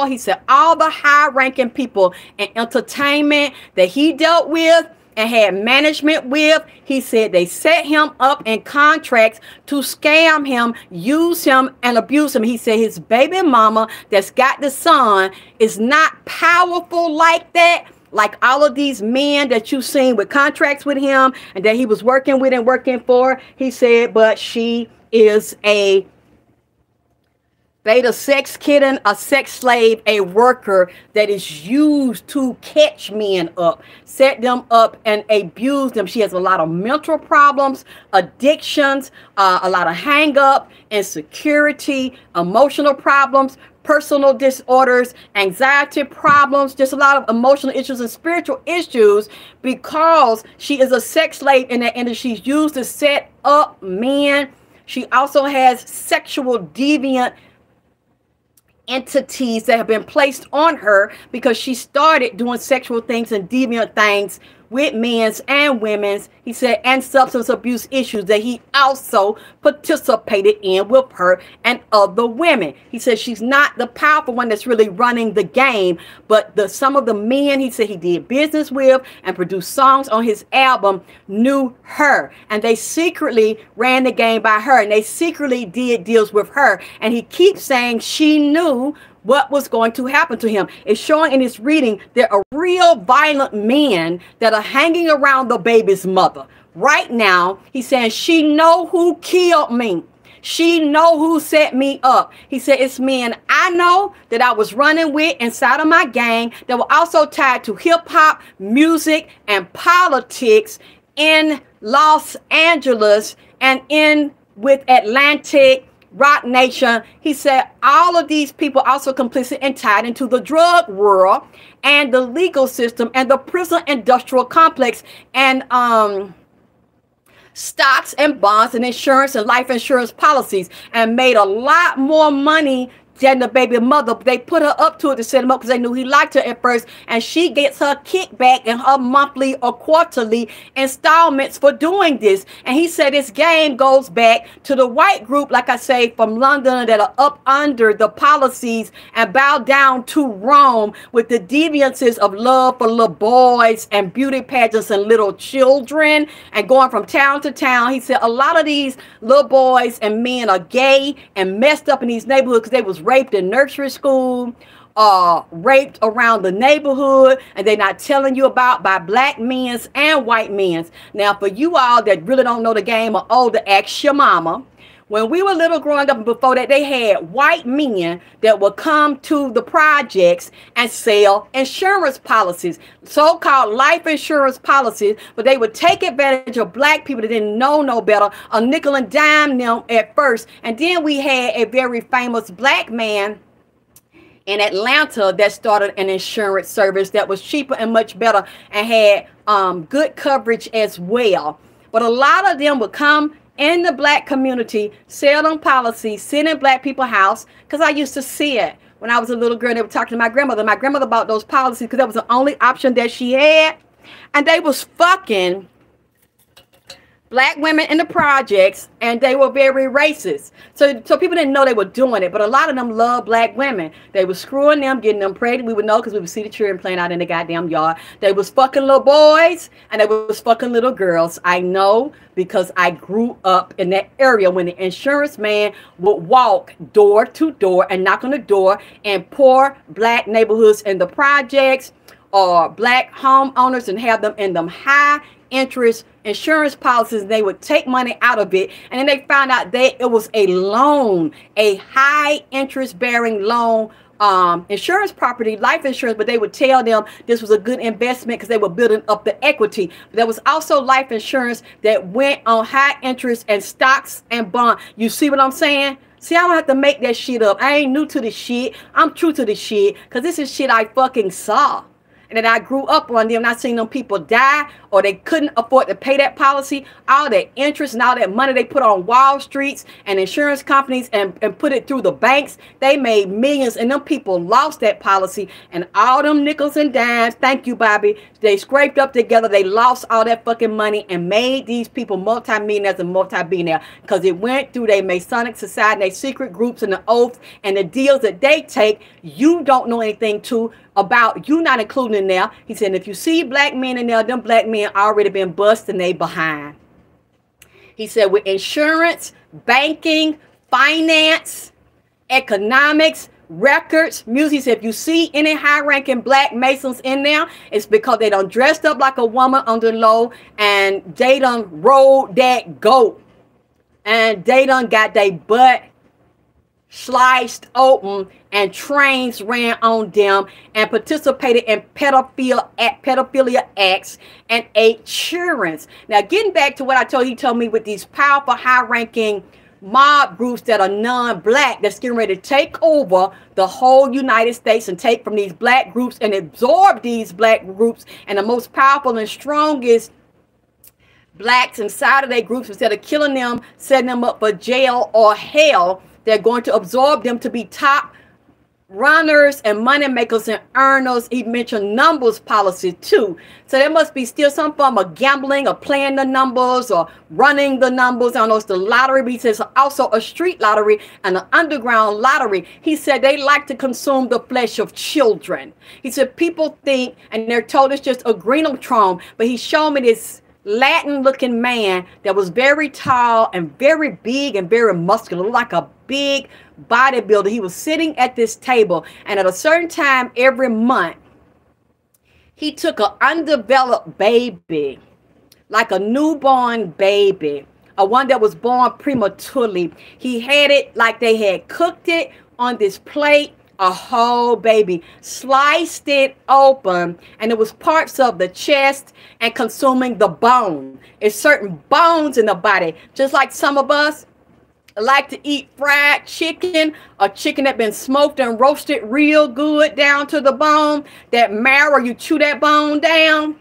He said all the high-ranking people in entertainment that he dealt with and had management with, he said they set him up in contracts to scam him, use him, and abuse him. He said his baby mama that's got the son is not powerful like that, like all of these men that you've seen with contracts with him and that he was working with and working for. He said, but she is a beta sex kitten, a sex slave, a worker that is used to catch men up, set them up, and abuse them. She has a lot of mental problems, addictions, a lot of hang up, insecurity, emotional problems, personal disorders, anxiety problems, just a lot of emotional issues and spiritual issues, because she is a sex slave in that industry. She's used to set up men. She also has sexual deviant entities that have been placed on her because she started doing sexual things and deviant things with men's and women's, he said, and substance abuse issues that he also participated in with her and other women. He said she's not the powerful one that's really running the game, but some of the men he said he did business with and produced songs on his album knew her, and they secretly ran the game by her, and they secretly did deals with her, and he keeps saying she knew what was going to happen to him. It's showing in his reading there are real violent men that are hanging around the baby's mother. Right now, he's saying, she know who killed me. She know who set me up. He said, it's men I know that I was running with inside of my gang that were also tied to hip hop, music, and politics in Los Angeles and in with Atlantic Rock Nation. He said all of these people also complicit and tied into the drug world and the legal system and the prison industrial complex and stocks and bonds and insurance and life insurance policies, and made a lot more money than the baby mother. They put her up to it to set him up because they knew he liked her at first, and she gets her kickback and her monthly or quarterly installments for doing this. And he said this game goes back to the white group, like I say, from London, that are up under the policies and bow down to Rome with the deviances of love for little boys and beauty pageants and little children and going from town to town. He said a lot of these little boys and men are gay and messed up in these neighborhoods because they was raped in nursery school, raped around the neighborhood, and they're not telling you about by black men's and white men's. Now, for you all that really don't know the game or older, ask your mama. When we were little growing up and before that, they had white men that would come to the projects and sell insurance policies, so-called life insurance policies, but they would take advantage of black people that didn't know no better, a nickel and dime them at first. And then we had a very famous black man in Atlanta that started an insurance service that was cheaper and much better and had good coverage as well. But a lot of them would come in the black community, sell them policies, sit in black people's house, because I used to see it when I was a little girl. They were talking to my grandmother. My grandmother bought those policies because that was the only option that she had. And they was fucking black women in the projects, and they were very racist. So people didn't know they were doing it, but a lot of them loved black women. They were screwing them, getting them pregnant. We would know because we would see the children playing out in the goddamn yard. They was fucking little boys, and they was fucking little girls. I know because I grew up in that area when the insurance man would walk door to door and knock on the door in poor black neighborhoods in the projects or black homeowners and have them in them high interest insurance policies, and they would take money out of it, and then they found out that it was a loan, a high interest bearing loan, insurance property, life insurance, but they would tell them this was a good investment because they were building up the equity. There was also life insurance that went on high interest and stocks and bond. You see what I'm saying? See, I don't have to make that shit up. I ain't new to this shit. I'm true to this shit because this is shit I fucking saw. And that I grew up on them, and I seen them people die, or they couldn't afford to pay that policy, all that interest and all that money they put on Wall Streets and insurance companies and put it through the banks. They made millions, and them people lost that policy, and all them nickels and dimes, thank you, Bobby, they scraped up together. They lost all that fucking money and made these people multimillionaires and multi-billionaires because it went through their Masonic society, their secret groups, and the oaths and the deals that they take. You don't know anything about, you not including in there. He said, if you see black men in there, them black men already been busting they behind. He said, with insurance, banking, finance, economics, records, music. He said, if you see any high-ranking black Masons in there, it's because they done dressed up like a woman on the low, and they done rode that goat, and they done got their butt sliced open, and trains ran on them, and participated in pedophilia acts, and ate children. Now, getting back to what I told you, he told me with these powerful, high-ranking mob groups that are non-black, that's getting ready to take over the whole United States and take from these black groups and absorb these black groups, and the most powerful and strongest blacks inside of their groups, instead of killing them, setting them up for jail or hell, they're going to absorb them to be top runners and money makers and earners. He mentioned numbers policy too. So there must be still some form of gambling or playing the numbers or running the numbers. I don't know, it's the lottery, but he says also a street lottery and an underground lottery. He said they like to consume the flesh of children. He said people think, and they're told it's just a grenotron, but he showed me this Latin looking man that was very tall and very big and very muscular, like a big bodybuilder. He was sitting at this table, and at a certain time every month he took an undeveloped baby, like a newborn baby, a one that was born prematurely. He had it like they had cooked it on this plate, a whole baby, sliced it open, and it was parts of the chest and consuming the bone. It's certain bones in the body, just like some of us like to eat fried chicken, or chicken that been smoked and roasted real good down to the bone. That marrow, you chew that bone down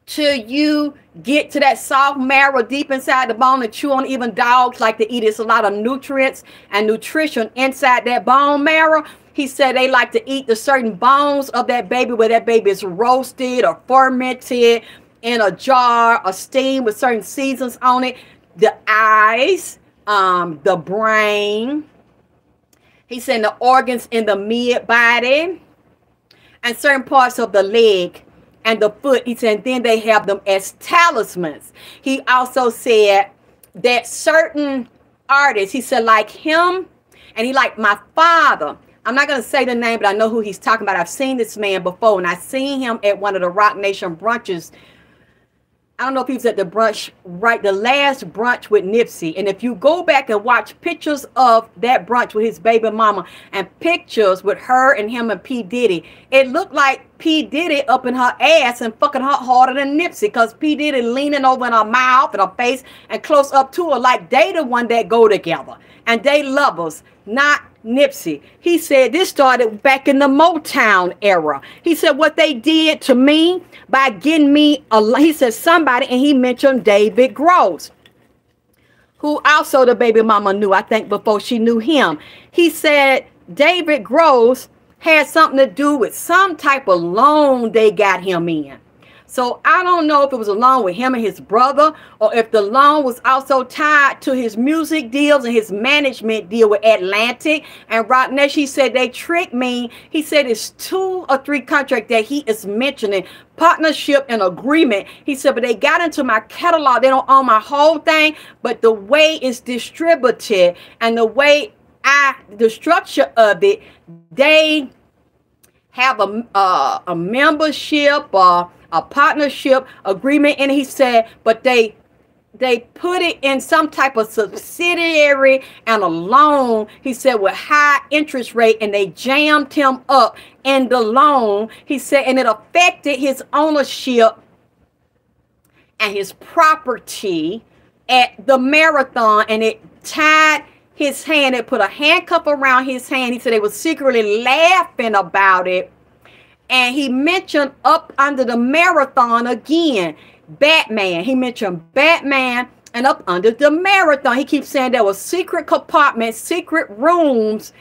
till you get to that soft marrow deep inside the bone, and chew on. Even dogs like to eat it. It's a lot of nutrients and nutrition inside that bone marrow. He said they like to eat the certain bones of that baby, where that baby is roasted or fermented in a jar or steamed with certain seasons on it. The eyes, the brain. He said the organs in the mid body and certain parts of the leg and the foot. He said, and then they have them as talismans. He also said that certain artists, he said, like him, and he like my father. I'm not going to say the name, but I know who he's talking about. I've seen this man before, and I seen him at one of the Rock Nation brunches. I don't know if he was at the brunch, right, the last brunch with Nipsey. And if you go back and watch pictures of that brunch with his baby mama and pictures with her and him and P. Diddy, it looked like P. Diddy up in her ass and fucking her harder than Nipsey, because P. Diddy leaning over in her mouth and her face and close up to her, like they the one that go together and they lovers, not Nipsey. He said this started back in the Motown era. He said what they did to me by getting me a, he said somebody, and he mentioned David Gross, who also the baby mama knew, I think, before she knew him. He said David Gross had something to do with some type of loan they got him in. So I don't know if it was a loan with him and his brother, or if the loan was also tied to his music deals and his management deal with Atlantic and Rock Nation. He said they tricked me. He said it's 2 or 3 contracts that he is mentioning, partnership and agreement. He said, but they got into my catalog. They don't own my whole thing, but the way it's distributed and the way the structure of it, they have a membership or a partnership agreement. And he said, but they put it in some type of subsidiary and a loan, he said, with high interest rate, and they jammed him up in the loan. He said, and it affected his ownership and his property at the marathon, and it tied his hand. It put a handcuff around his hand. He said they were secretly laughing about it. And he mentioned up under the marathon again, Batman. He mentioned Batman and up under the marathon. He keeps saying there were secret compartments, secret rooms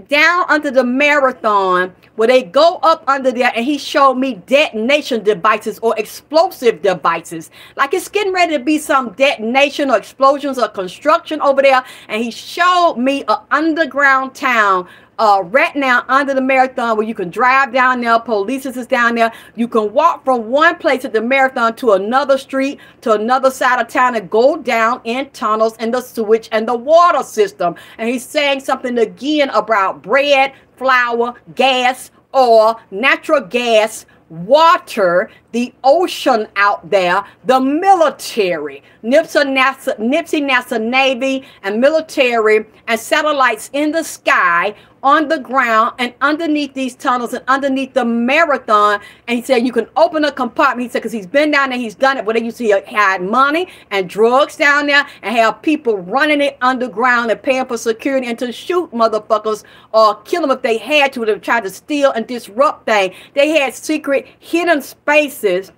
down under the marathon where they go up under there, and he showed me detonation devices or explosive devices. Like it's getting ready to be some detonation or explosions or construction over there. And he showed me an underground town right now under the marathon, where you can drive down there, police is down there. You can walk from one place at the marathon to another street, to another side of town, and go down in tunnels and the sewage and the water system. And he's saying something again about bread, flour, gas, oil, natural gas, water, the ocean out there, the military, Nipsey NASA Navy and military, and satellites in the sky, on the ground, and underneath these tunnels and underneath the marathon. And he said you can open a compartment. He said because he's been down there, he's done it, where they used to hide money and drugs down there and have people running it underground and paying for security, and to shoot motherfuckers or kill them if they had to try to steal and disrupt things. They had secret hidden spaces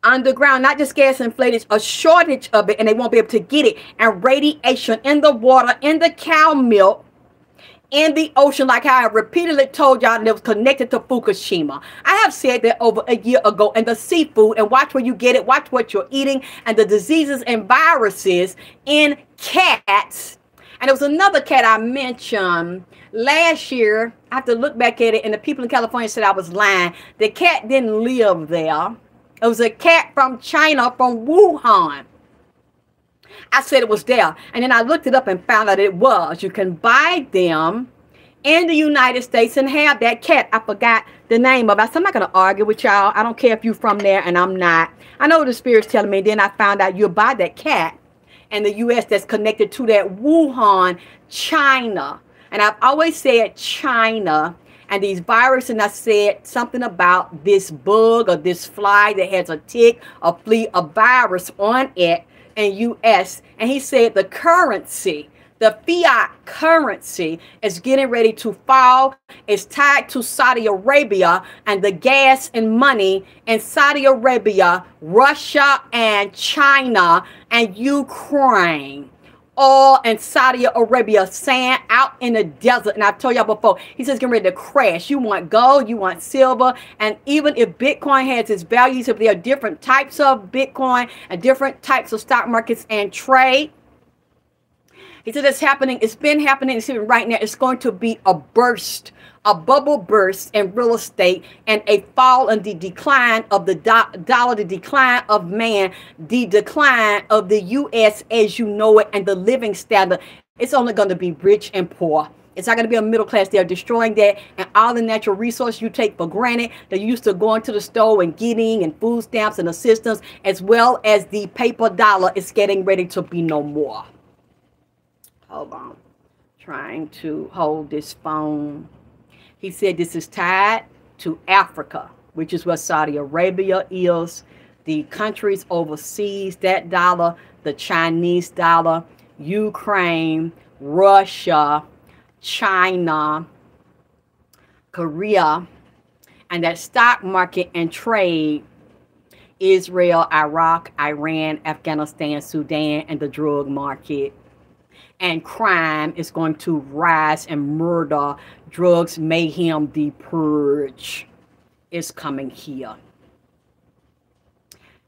underground, not just gas inflated, a shortage of it, and they won't be able to get it. And radiation in the water, in the cow milk, in the ocean, like how I repeatedly told y'all, that it was connected to Fukushima. I have said that over a year ago. And the seafood, and watch where you get it, watch what you're eating, and the diseases and viruses in cats. And there was another cat I mentioned last year. I have to look back at it, and the people in California said I was lying. The cat didn't live there. It was a cat from China, from Wuhan. I said it was there, and then I looked it up and found out it was. You can buy them in the United States and have that cat. I forgot the name of it. So I'm not going to argue with y'all. I don't care if you're from there, and I'm not. I know what the Spirit's telling me. Then I found out you'll buy that cat in the U.S. that's connected to that Wuhan, China. And I've always said China and these viruses, and I said something about this bug or this fly that has a tick, a flea, a virus on it in U.S. And he said the currency, the fiat currency, is getting ready to fall. It's tied to Saudi Arabia and the gas and money in Saudi Arabia, Russia, and China, and Ukraine. Oil and Saudi Arabia, sand out in the desert. And I've told y'all before, he says getting ready to crash. You want gold, you want silver, and even if Bitcoin has its values, if there are different types of Bitcoin and different types of stock markets and trade, he said it's happening. It's been happening. It's even right now. It's going to be a burst, a bubble burst in real estate, and a fall and the decline of the dollar, the decline of man, the decline of the U.S. as you know it, and the living standard. It's only going to be rich and poor. It's not going to be a middle class. They're destroying that, and all the natural resources you take for granted that you used to going to the store and getting, and food stamps and assistance, as well as the paper dollar, is getting ready to be no more. Hold on. Trying to hold this phone. He said this is tied to Africa, which is where Saudi Arabia is, the countries overseas, that dollar, the Chinese dollar, Ukraine, Russia, China, Korea, and that stock market and trade, Israel, Iraq, Iran, Afghanistan, Sudan, and the drug market. And crime is going to rise, and murder, drugs, mayhem, the purge is coming here.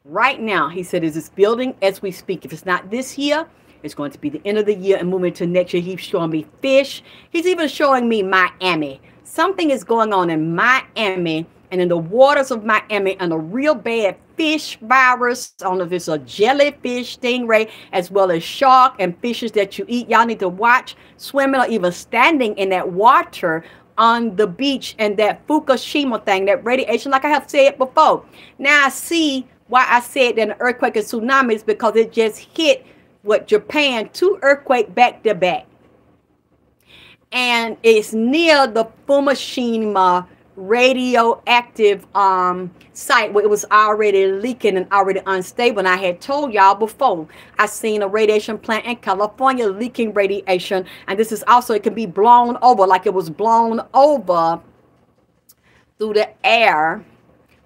Right now, he said, is this building as we speak. If it's not this year, it's going to be the end of the year and moving to next year. He's showing me fish. He's even showing me Miami. Something is going on in Miami and in the waters of Miami, and a real bad fish virus. I don't know if it's a jellyfish, stingray, as well as shark and fishes that you eat. Y'all need to watch swimming or even standing in that water on the beach, and that Fukushima thing, that radiation, like I have said before. Now I see why I said that an earthquake and tsunami is because it just hit what Japan, 2 earthquakes back to back. And it's near the Fukushima radioactive site where it was already leaking and already unstable. And I had told y'all before, I seen a radiation plant in California leaking radiation, and this is also, it can be blown over, like it was blown over through the air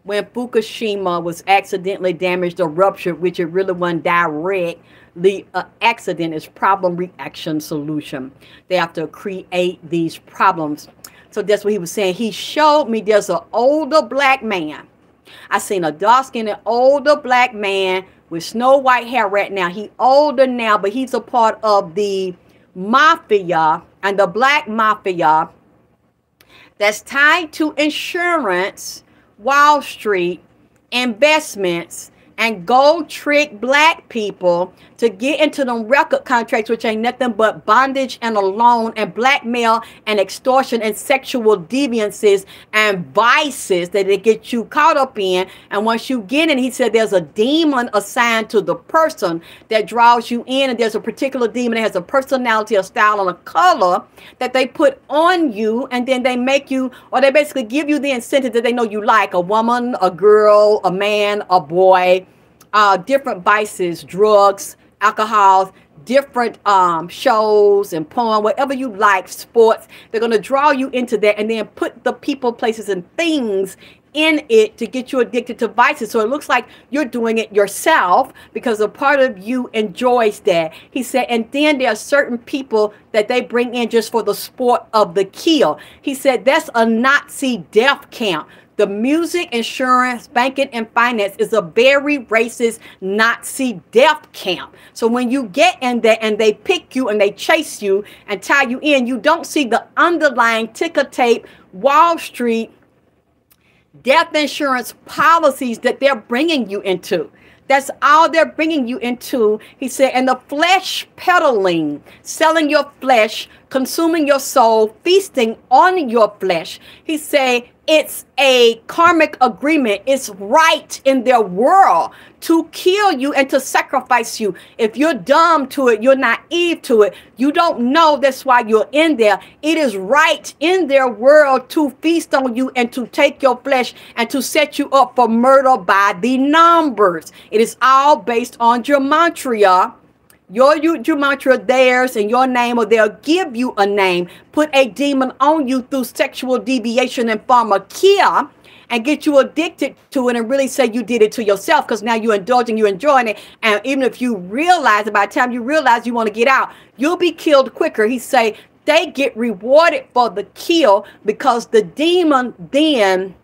when Fukushima was accidentally damaged or ruptured, which it really wasn't direct. The accident is problem, reaction, solution. They have to create these problems. So that's what he was saying. He showed me there's an older black man. I seen a dark-skinned older black man with snow white hair right now. He older now, but he's a part of the mafia and the black mafia that's tied to insurance, Wall Street, investments, and gold trick black people to get into them record contracts, which ain't nothing but bondage and a loan and blackmail and extortion and sexual deviances and vices that they get you caught up in. And once you get in, he said there's a demon assigned to the person that draws you in, and there's a particular demon that has a personality, a style, and a color that they put on you, and then they make you, or they basically give you the incentive that they know you like: a woman, a girl, a man, a boy, different vices, drugs, alcohol, different shows and porn, whatever you like, sports. They're going to draw you into that and then put the people, places, and things in it to get you addicted to vices. So it looks like you're doing it yourself because a part of you enjoys that. He said, and then there are certain people that they bring in just for the sport of the kill. He said that's a Nazi death camp. The music, insurance, banking, and finance is a very racist Nazi death camp. So when you get in there and they pick you and they chase you and tie you in, you don't see the underlying ticker tape Wall Street death insurance policies that they're bringing you into. That's all they're bringing you into. He said, and the flesh peddling, selling your flesh, consuming your soul, feasting on your flesh. He said, it's a karmic agreement. It's right in their world to kill you and to sacrifice you. If you're dumb to it, you're naive to it, you don't know that's why you're in there. It is right in their world to feast on you and to take your flesh and to set you up for murder by the numbers. It is all based on gematria. Your gematria, theirs, and your name, or they'll give you a name, put a demon on you through sexual deviation and pharmakia, and get you addicted to it and really say you did it to yourself, because now you're indulging, you're enjoying it. And even if you realize it, by the time you realize you want to get out, you'll be killed quicker. He say they get rewarded for the kill because the demon then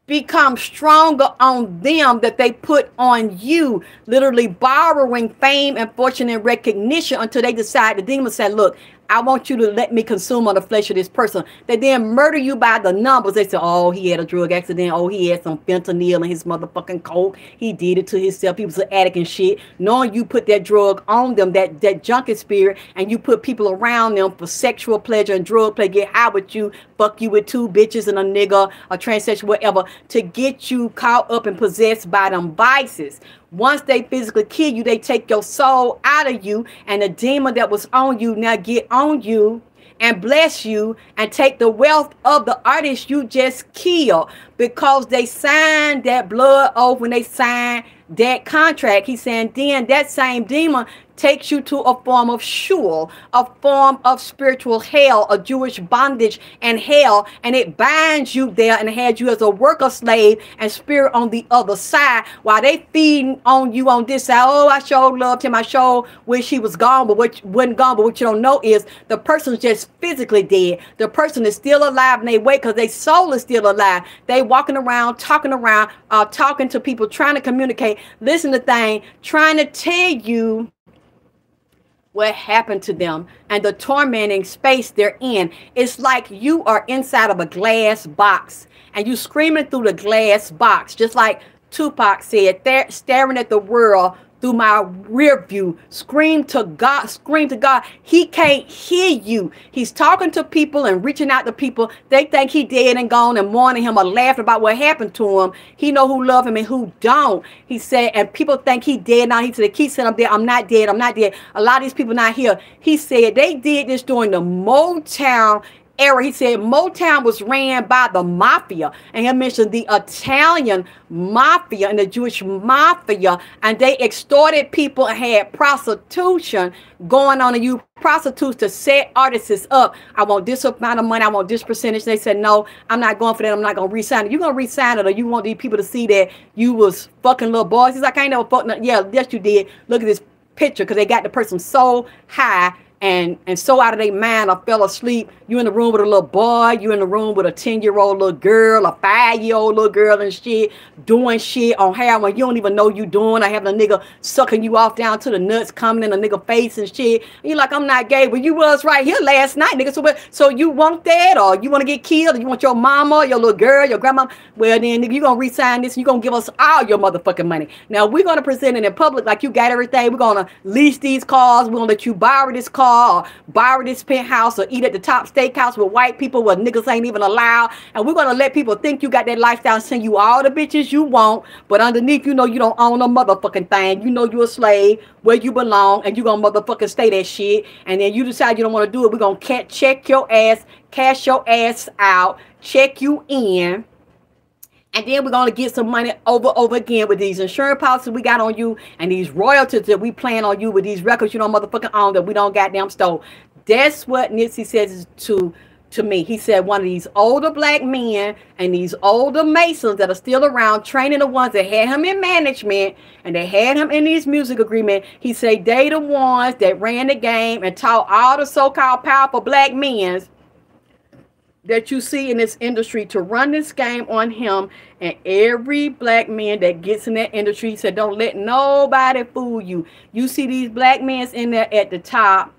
become stronger on them that they put on you, literally borrowing fame and fortune and recognition until they decide, the demon said, look, I want you to let me consume on the flesh of this person. They then murder you by the numbers. They say, oh, he had a drug accident. Oh, he had some fentanyl in his motherfucking coke. He did it to himself. He was an addict and shit. Knowing you put that drug on them, that junkie spirit, and you put people around them for sexual pleasure and drug play, get high with you, fuck you with two bitches and a nigga, a transsexual, whatever, to get you caught up and possessed by them vices. Once they physically kill you, they take your soul out of you, and the demon that was on you now get on you and bless you and take the wealth of the artist you just killed, because they signed that blood oath when they signed that contract. He's saying then that same demon takes you to a form of shul, a form of spiritual hell, a Jewish bondage and hell, and it binds you there and has you as a worker slave and spirit on the other side, while they feeding on you on this side. Oh, I sure loved him, I sure wish he was gone, but what wasn't gone. But what you don't know is the person's just physically dead. The person is still alive and they wait because their soul is still alive. They walking around, talking to people, trying to communicate, listen to things, trying to tell you what happened to them and the tormenting space they're in. It's like you are inside of a glass box and you screaming through the glass box, just like Tupac said, they're staring at the world through my rear view. Scream to God, scream to God. He can't hear you. He's talking to people and reaching out to people. They think he dead and gone and mourning him or laughing about what happened to him. He know who love him and who don't. He said, and people think he dead now. He said, they keep saying I'm dead. I'm not dead. I'm not dead. A lot of these people not here. He said they did this during the Motown era. He said Motown was ran by the mafia, and he mentioned the Italian mafia and the Jewish mafia, and they extorted people and had prostitution going on, and you prostitutes to set artists up. I want this amount of money, I want this percentage. They said, no, I'm not going for that. I'm not going to re-sign it. You're going to re-sign it, or you want these people to see that you was fucking little boys. He's like, I ain't never fucking. Yeah, yes, you did. Look at this picture, because they got the person so high and so out of their mind or fell asleep. You in the room with a little boy, you in the room with a 10-year-old little girl, a 5-year-old little girl and shit, doing shit on heroin you don't even know you doing, or having a nigga sucking you off down to the nuts, coming in a nigga face and shit. And you like, I'm not gay, but you was right here last night, nigga. So you want that, or you want to get killed, or you want your mama, your little girl, your grandma? Well then, nigga, you gonna resign this and you gonna give us all your motherfucking money. Now we're gonna present it in public like you got everything. We're gonna lease these cars, we're gonna let you borrow this car, or borrow this penthouse, or eat at the top steakhouse with white people where niggas ain't even allowed. And we're gonna let people think you got that lifestyle, send you all the bitches you want, but underneath, you know, you don't own a motherfucking thing. You know you a slave where you belong, and you gonna motherfucking stay that shit. And then you decide you don't want to do it, we're gonna check your ass, cash your ass out, check you in. And then we're going to get some money over again with these insurance policies we got on you, and these royalties that we plan on you, with these records you don't motherfucking own that we don't goddamn stole. That's what Nipsey says to me. He said one of these older black men and these older Masons that are still around, training the ones that had him in management and they had him in these music agreement. He said they the ones that ran the game and taught all the so-called powerful black men that you see in this industry to run this game on him. And every black man that gets in that industry, he said, don't let nobody fool you. You see these black men in there at the top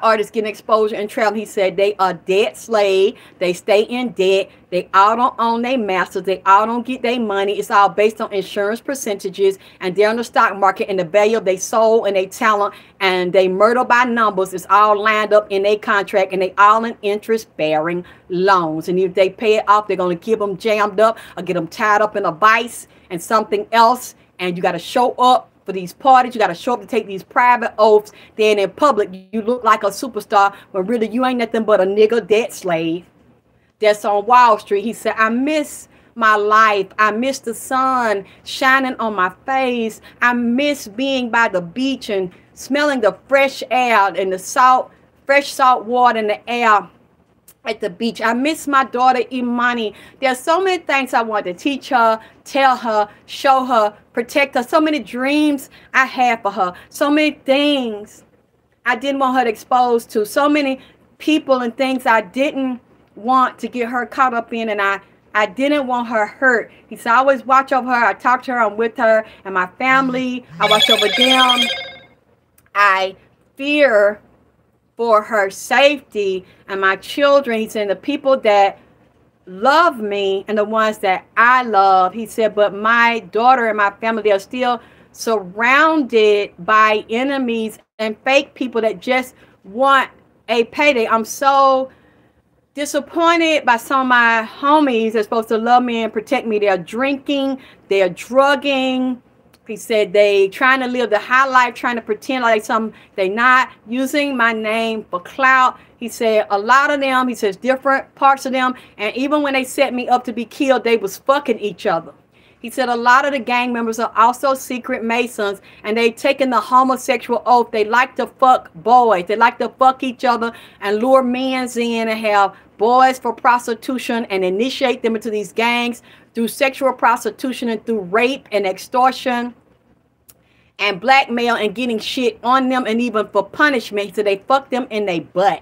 artists getting exposure and travel. He said they are debt slave. They stay in debt. They all don't own their masters. They all don't get their money. It's all based on insurance percentages, and they're in the stock market, and the value of their soul and their talent, and they murder by numbers. It's all lined up in their contract, and they all in interest-bearing loans. And if they pay it off, they're going to keep them jammed up or get them tied up in a vice and something else. And you got to show up for these parties. You got to show up to take these private oaths. Then in public, you look like a superstar, when really you ain't nothing but a nigga debt slave that's on Wall Street. He said, I miss my life. I miss the sun shining on my face. I miss being by the beach and smelling the fresh air and the fresh salt water in the air at the beach. I miss my daughter Imani. There's so many things I want to teach her, tell her, show her, protect her. So many dreams I have for her. So many things I didn't want her to expose to. So many people and things I didn't want to get her caught up in, and I didn't want her hurt. He said, I always watch over her. I talk to her. I'm with her and my family. I watch over them. I fear for her safety and my children. He said, the people that love me and the ones that I love. He said, but my daughter and my family, they are still surrounded by enemies and fake people that just want a payday. I'm so disappointed by some of my homies that's supposed to love me and protect me. They're drinking, they're drugging. He said they trying to live the high life, trying to pretend like they not, using my name for clout. He said a lot of them, he says different parts of them, and even when they set me up to be killed, they was fucking each other. He said a lot of the gang members are also secret Masons, and they taking the homosexual oath. They like to fuck boys. They like to fuck each other and lure men in and have boys for prostitution and initiate them into these gangs through sexual prostitution and through rape and extortion and blackmail and getting shit on them, and even for punishment. So they fuck them in their butt.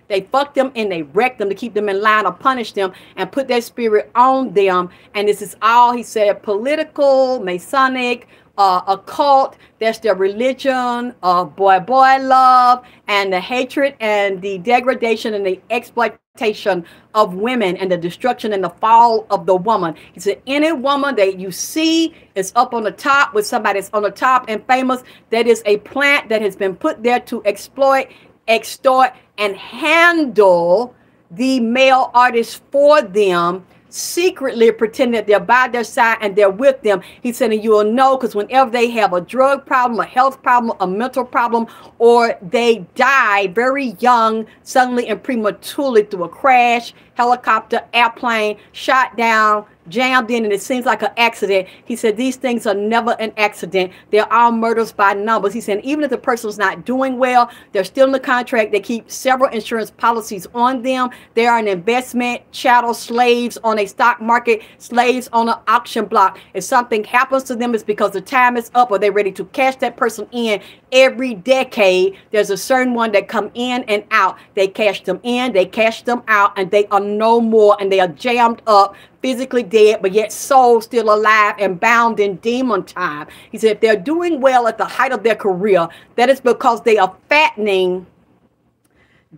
They fuck them and they wreck them to keep them in line or punish them and put their spirit on them. And this is all, he said, political, Masonic, occult. That's their religion, boy love, and the hatred and the degradation and the exploitation of women and the destruction and the fall of the woman. He said any woman that you see is up on the top with somebody that's on the top and famous, that is a plant that has been put there to exploit, extort, and handle the male artists for them, secretly pretending that they're by their side and they're with them. He said, and you will know, because whenever they have a drug problem, a health problem, a mental problem, or they die very young, suddenly and prematurely through a crash, helicopter, airplane, shot down, jammed in and it seems like an accident. He said these things are never an accident. They're all murders by numbers. He said even if the person's not doing well, they're still in the contract. They keep several insurance policies on them. They are an investment chattel, slaves on a stock market, slaves on an auction block. If something happens to them, it's because the time is up or they're ready to cash that person in. Every decade, there's a certain one that come in and out. They cash them in, they cash them out, and they are no more, and they are jammed up, physically dead, but yet soul still alive and bound in demon time. He said if they're doing well at the height of their career, that is because they are fattening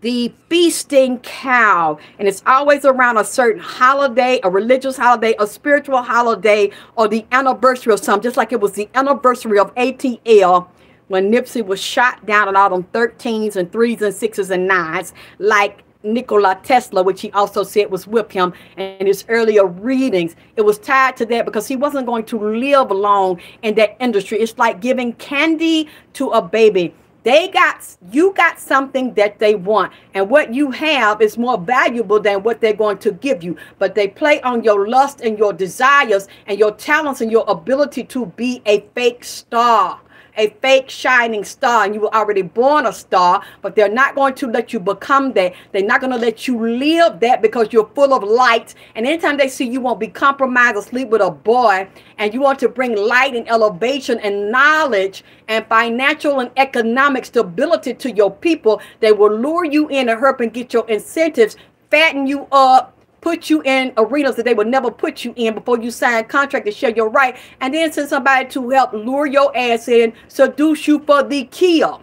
the feasting cow, and it's always around a certain holiday, a religious holiday, a spiritual holiday, or the anniversary of something, just like it was the anniversary of ATL when Nipsey was shot down and all them 13s and 3s and 6s and 9s, like Nikola Tesla, which he also said was with him in his earlier readings. It was tied to that because he wasn't going to live long in that industry. It's like giving candy to a baby. You got something that they want, and what you have is more valuable than what they're going to give you. But they play on your lust and your desires and your talents and your ability to be a fake star, a fake shining star, and you were already born a star, but they're not going to let you become that. They're not going to let you live that because you're full of light. And anytime they see you won't be compromised or sleep with a boy, and you want to bring light and elevation and knowledge and financial and economic stability to your people, they will lure you in and help and get your incentives, fatten you up, put you in arenas that they would never put you in before you sign a contract to share your right, and then send somebody to help lure your ass in, seduce you for the kill.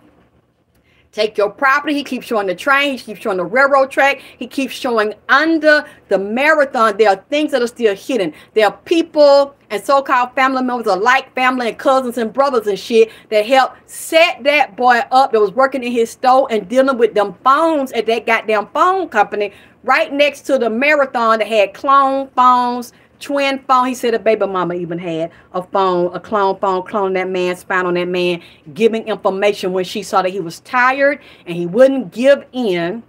Take your property. He keeps showing the train. He keeps showing the railroad track. He keeps showing under the marathon. There are things that are still hidden. There are people and so-called family members alike, family and cousins and brothers and shit, that helped set that boy up, that was working in his store and dealing with them phones at that goddamn phone company right next to the marathon that had clone phones, twin phone. He said a baby mama even had a phone, a clone phone, cloning that man, spying on that man, giving information when she saw that he was tired and he wouldn't give in.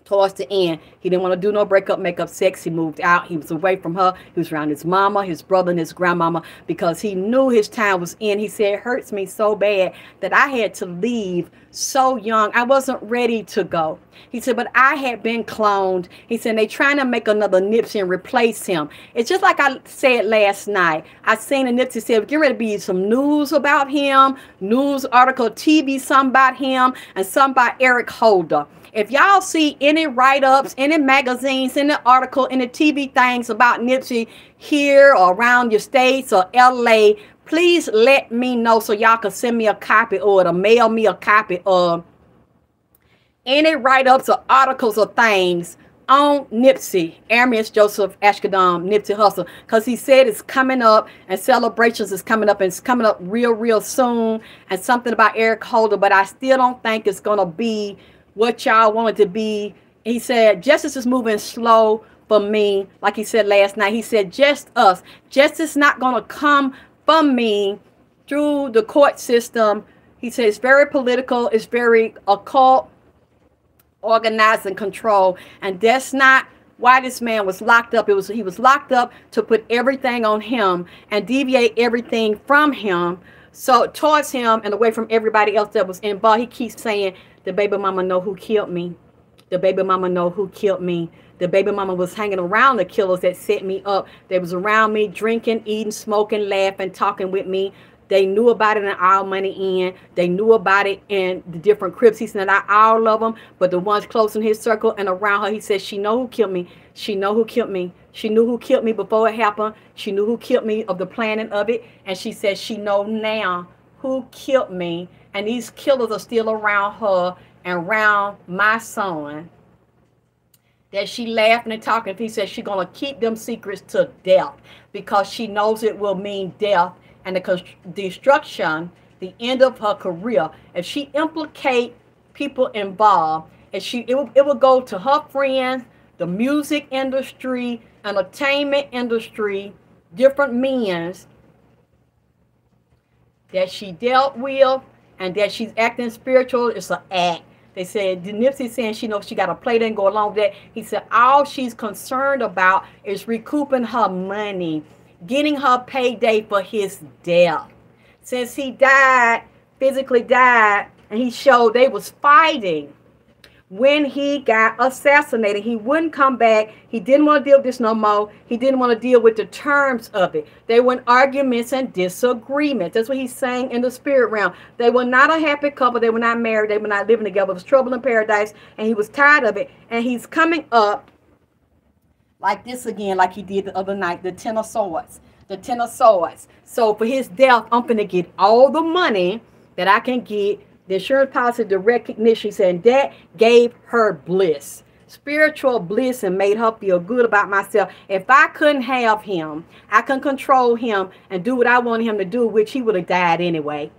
Towards the end, he didn't want to do no breakup, makeup, sex. He moved out. He was away from her. He was around his mama, his brother, and his grandmama because he knew his time was in. He said, it hurts me so bad that I had to leave so young. I wasn't ready to go. He said, but I had been cloned. He said, they trying to make another Nipsey and replace him. It's just like I said last night. I seen a Nipsey said, get ready to be some news about him, news article, TV, some about him, and some about Eric Holder. If y'all see any write-ups, any magazines, any article, any TV things about Nipsey here or around your states or LA, please let me know so y'all can send me a copy or to mail me a copy of any write-ups or articles or things on Nipsey, Amius Joseph Ashkadam, Nipsey Hussle, because he said it's coming up and celebrations is coming up and it's coming up real soon, and something about Eric Holder, but I still don't think it's going to be what y'all want it to be. He said justice is moving slow for me. Like he said last night, he said just us. Justice not going to come from me through the court system. He said it's very political, it's very occult, organized and controlled, and that's not why this man was locked up. He was locked up to put everything on him and deviate everything from him, so towards him and away from everybody else that was involved. He keeps saying, the baby mama know who killed me. The baby mama know who killed me. The baby mama was hanging around the killers that set me up. They was around me, drinking, eating, smoking, laughing, talking with me. They knew about it in All Money In. They knew about it in the different Crips. He said, not all of them, but the ones close in his circle and around her. He said, she know who killed me. She know who killed me. She knew who killed me before it happened. She knew who killed me of the planning of it. And she said, she know now who killed me. And these killers are still around her and around my son. That she laughing and talking. He said she's going to keep them secrets to death because she knows it will mean death and the destruction, the end of her career. If she implicate people involved, it will go to her friends, the music industry, entertainment industry, different men's that she dealt with and that she's acting spiritual. It's an act They said, Nipsey saying she knows she got a play and go along with that. He said all she's concerned about is recouping her money, getting her payday for his death. Since he died, physically died, and he showed they was fighting when he got assassinated. He wouldn't come back. He didn't want to deal with this no more. He didn't want to deal with the terms of it. They were in arguments and disagreements. That's what he's saying in the spirit realm. They were not a happy couple. They were not married. They were not living together. It was trouble in paradise, and he was tired of it. And he's coming up like this again, like he did the other night, the Ten of Swords. The Ten of Swords. So for his death, I'm going to get all the money that I can get. The insurance policy, the recognition, saying that gave her bliss, spiritual bliss, and made her feel good about myself. If I couldn't have him, I can control him and do what I wanted him to do, which he would have died anyway.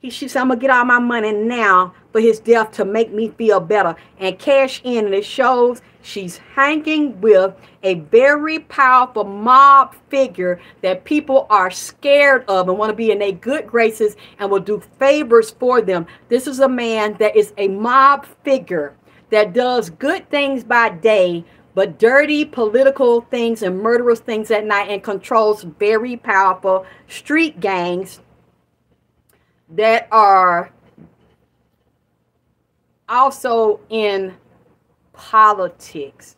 She said, I'm going to get all my money now for his death to make me feel better and cash in. And it shows she's hanging with a very powerful mob figure that people are scared of and want to be in their good graces and will do favors for them. This is a man that is a mob figure that does good things by day, but dirty political things and murderous things at night, and controls very powerful street gangs that are also in politics.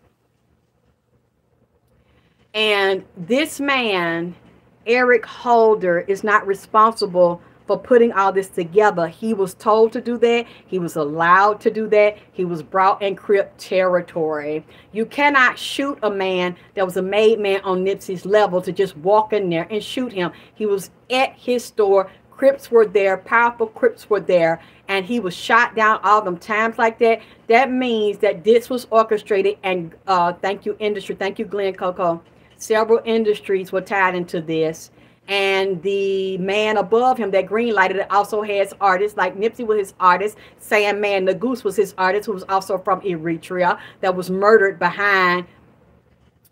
And this man, Eric Holder, is not responsible for putting all this together. He was told to do that. He was allowed to do that. He was brought in Crip territory. You cannot shoot a man that was a made man on Nipsey's level to just walk in there and shoot him. He was at his store. Crips were there, powerful Crips were there, and he was shot down all them times like that. That means that this was orchestrated, and thank you, industry. Thank you, Glenn Coco. Several industries were tied into this, and the man above him that green lighted it also has artists, like Nipsey was his artist, Sandman the Goose was his artist, who was also from Eritrea, that was murdered behind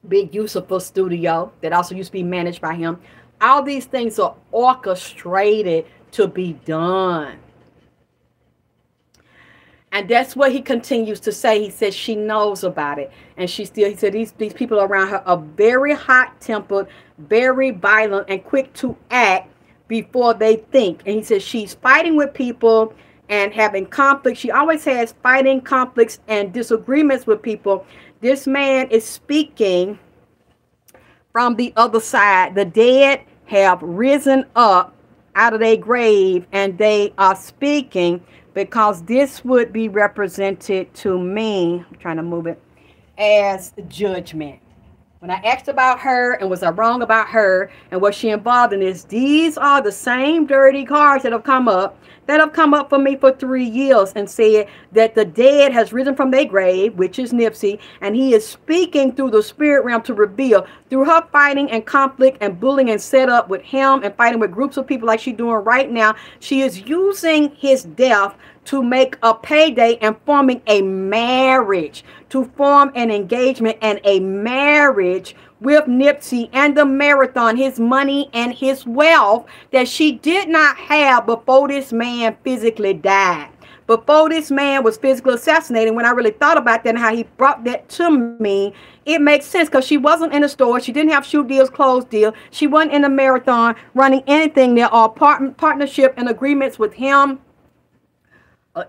Big Yusufa studio, that also used to be managed by him. All these things are orchestrated to be done. And that's what he continues to say. He says she knows about it. And he said these people around her are very hot-tempered, very violent, and quick to act before they think. And he says she's fighting with people and having conflicts. She always has fighting, conflicts, and disagreements with people. This man is speaking from the other side. The dead have risen up out of their grave, and they are speaking, because this would be represented to me, I'm trying to move it, as judgment. When I asked about her and was I wrong about her and was she involved in this, these are the same dirty cards that have come up for me for 3 years, and said that the dead has risen from their grave, which is Nipsey, and he is speaking through the spirit realm to reveal through her fighting and conflict and bullying and set up with him and fighting with groups of people like she's doing right now. She is using his death to make a payday and forming a marriage, to form an engagement and a marriage with Nipsey, and the marathon, his money and his wealth that she did not have before this man physically died. Before this man was physically assassinated, when I really thought about that and how he brought that to me, it makes sense, because she wasn't in the store. She didn't have shoe deals, clothes deal. She wasn't in the marathon running anything. There are partnership and agreements with him,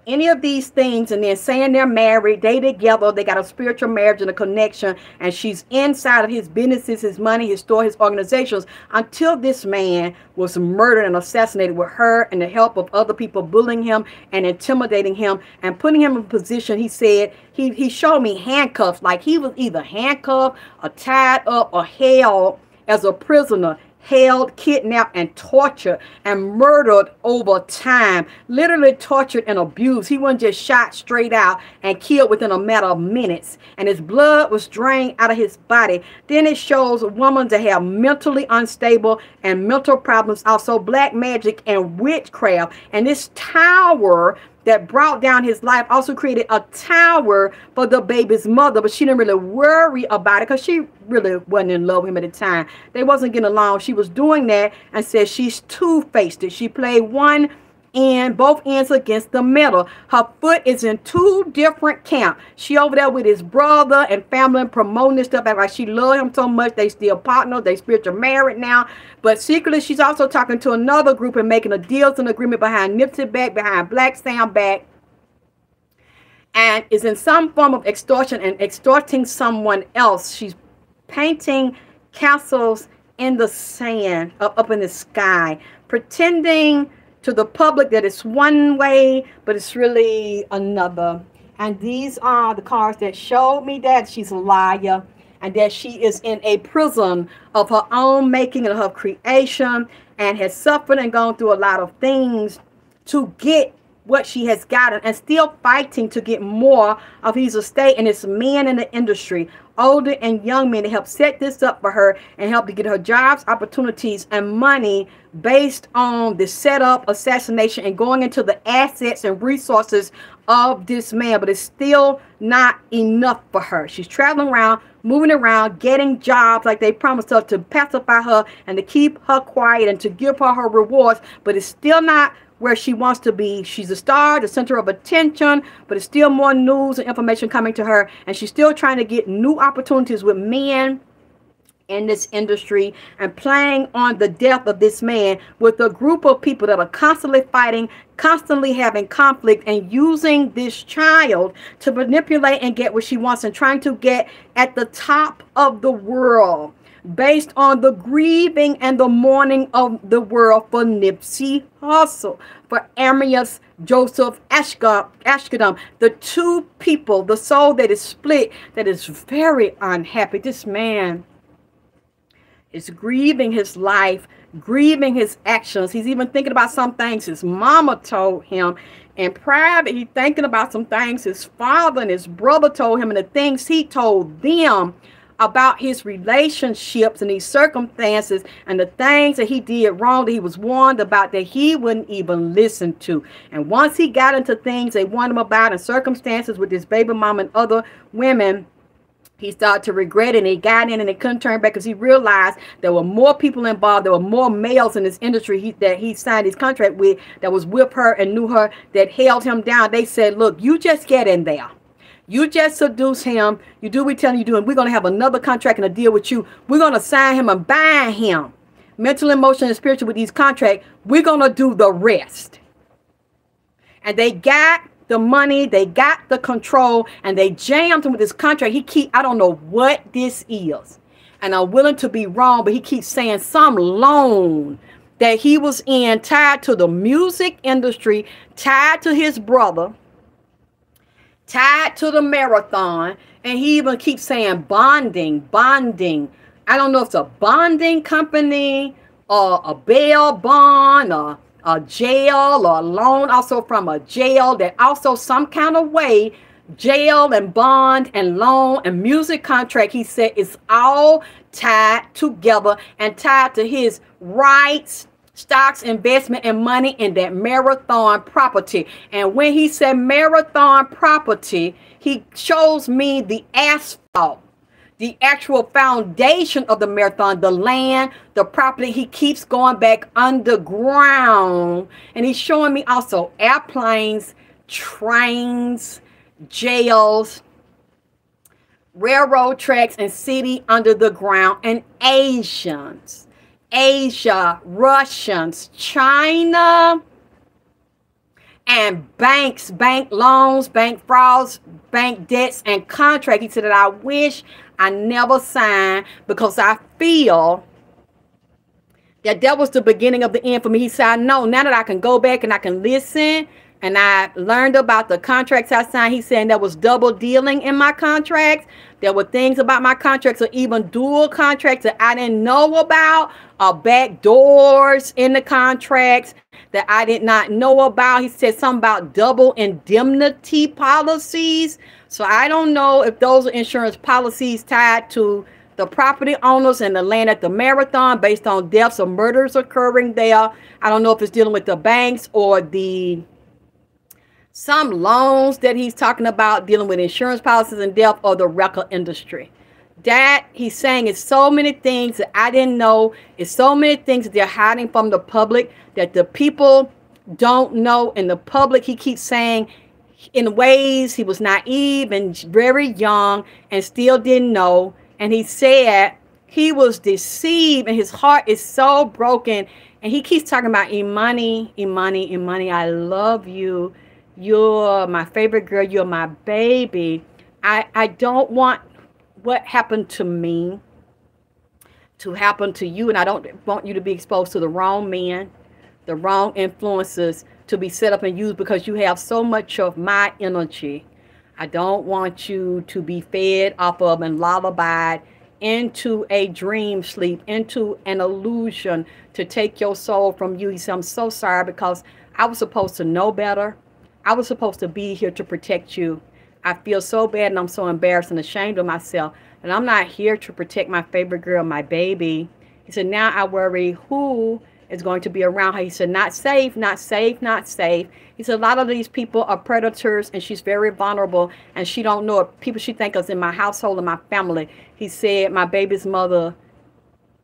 any of these things, and then saying they're married, they together, they got a spiritual marriage and a connection, and she's inside of his businesses, his money, his store, his organizations, until this man was murdered and assassinated with her and the help of other people bullying him and intimidating him and putting him in a position. He said he showed me handcuffs, like he was either handcuffed or tied up or held as a prisoner, held, kidnapped, and tortured and murdered over time. Literally tortured and abused. He wasn't just shot straight out and killed within a matter of minutes. And his blood was drained out of his body. Then it shows a woman to have mentally unstable and mental problems, also black magic and witchcraft. And this tower that brought down his life also created a tower for the baby's mother, but she didn't really worry about it because she really wasn't in love with him at the time. They wasn't getting along. She was doing that and said she's two-faced it. She played one both ends against the middle. Her foot is in two different camps. She over there with his brother and family and promoting this stuff, like she love him so much. They still partners, they spiritual married now. But secretly, she's also talking to another group and making a deals and agreement behind Nipsey back, behind Black Sam back, and is in some form of extortion and extorting someone else. She's painting castles in the sand, up in the sky, pretending to the public that it's one way, but it's really another. And these are the cards that showed me that she's a liar and that she is in a prison of her own making and her creation, and has suffered and gone through a lot of things to get what she has gotten, and still fighting to get more of his estate. And it's men in the industry, older and young men, to help set this up for her and help to get her jobs, opportunities, and money based on the setup, assassination, and going into the assets and resources of this man. But it's still not enough for her. She's traveling around, moving around, getting jobs like they promised her to pacify her and to keep her quiet and to give her her rewards, but it's still not where she wants to be. She's a star, the center of attention, but it's still more news and information coming to her, and she's still trying to get new opportunities with men in this industry, and playing on the death of this man with a group of people that are constantly fighting, constantly having conflict, and using this child to manipulate and get what she wants, and trying to get at the top of the world based on the grieving and the mourning of the world for Nipsey Hussle, for Amias Joseph Ashkadam, the two people, the soul that is split, that is very unhappy. This man is grieving his life, grieving his actions. He's even thinking about some things his mama told him in private. He's thinking about some things his father and his brother told him, and the things he told them about his relationships and these circumstances, and the things that he did wrong that he was warned about that he wouldn't even listen to. And once he got into things they warned him about and circumstances with his baby mama and other women, he started to regret it, and he got in and he couldn't turn back because he realized there were more people involved. There were more males in this industry that he signed his contract with, that was with her and knew her, that held him down. They said, look, you just get in there. You just seduce him. You do what we tell you to do, and we're going to have another contract and a deal with you. We're going to sign him and bind him, mental, emotional, and spiritual, with these contracts. We're going to do the rest. And they got the money, they got the control, and they jammed him with this contract. I don't know what this is, and I'm willing to be wrong, but he keeps saying some loan that he was in, tied to the music industry, tied to his brother, tied to the marathon, and he even keeps saying bonding. I don't know if it's a bonding company or a bail bond or a jail or a loan also from a jail, that also some kind of way jail and bond and loan and music contract, he said, is all tied together and tied to his rights, stocks, investment, and money in that marathon property. And when he said marathon property, he shows me the asphalt, the actual foundation of the marathon, the land, the property. He keeps going back underground, and he's showing me also airplanes, trains, jails, railroad tracks, and city under the ground, and Asians, Asia, Russians, China, and banks, bank loans, bank frauds, bank debts, and contract. He said that I wish I never signed, because I feel that was the beginning of the end for me. He said, I know now that I can go back and I can listen, and I learned about the contracts I signed. He's saying there was double dealing in my contracts. There were things about my contracts, or even dual contracts, that I didn't know about, or back doors in the contracts that I did not know about. He said something about double indemnity policies. So I don't know if those are insurance policies tied to the property owners and the land at the marathon based on deaths or murders occurring there. I don't know if it's dealing with the banks or some loans that he's talking about dealing with insurance policies and death, or the record industry. That he's saying is so many things that I didn't know. It's so many things that they're hiding from the public, that the people don't know in the public. He keeps saying in ways he was naive and very young and still didn't know. And he said he was deceived and his heart is so broken. And he keeps talking about Imani, Imani, Imani. I love you. You're my favorite girl. You're my baby. I don't want what happened to me to happen to you. And I don't want you to be exposed to the wrong men, the wrong influences, to be set up and used because you have so much of my energy. I don't want you to be fed off of and lullabied into a dream sleep, into an illusion to take your soul from you. He said, I'm so sorry because I was supposed to know better. I was supposed to be here to protect you. I feel so bad and I'm so embarrassed and ashamed of myself. And I'm not here to protect my favorite girl, my baby. He said, now I worry who is going to be around her. He said, not safe, not safe, not safe. He said, a lot of these people are predators and she's very vulnerable and she don't know it. People she thinks is in my household and my family. He said, my baby's mother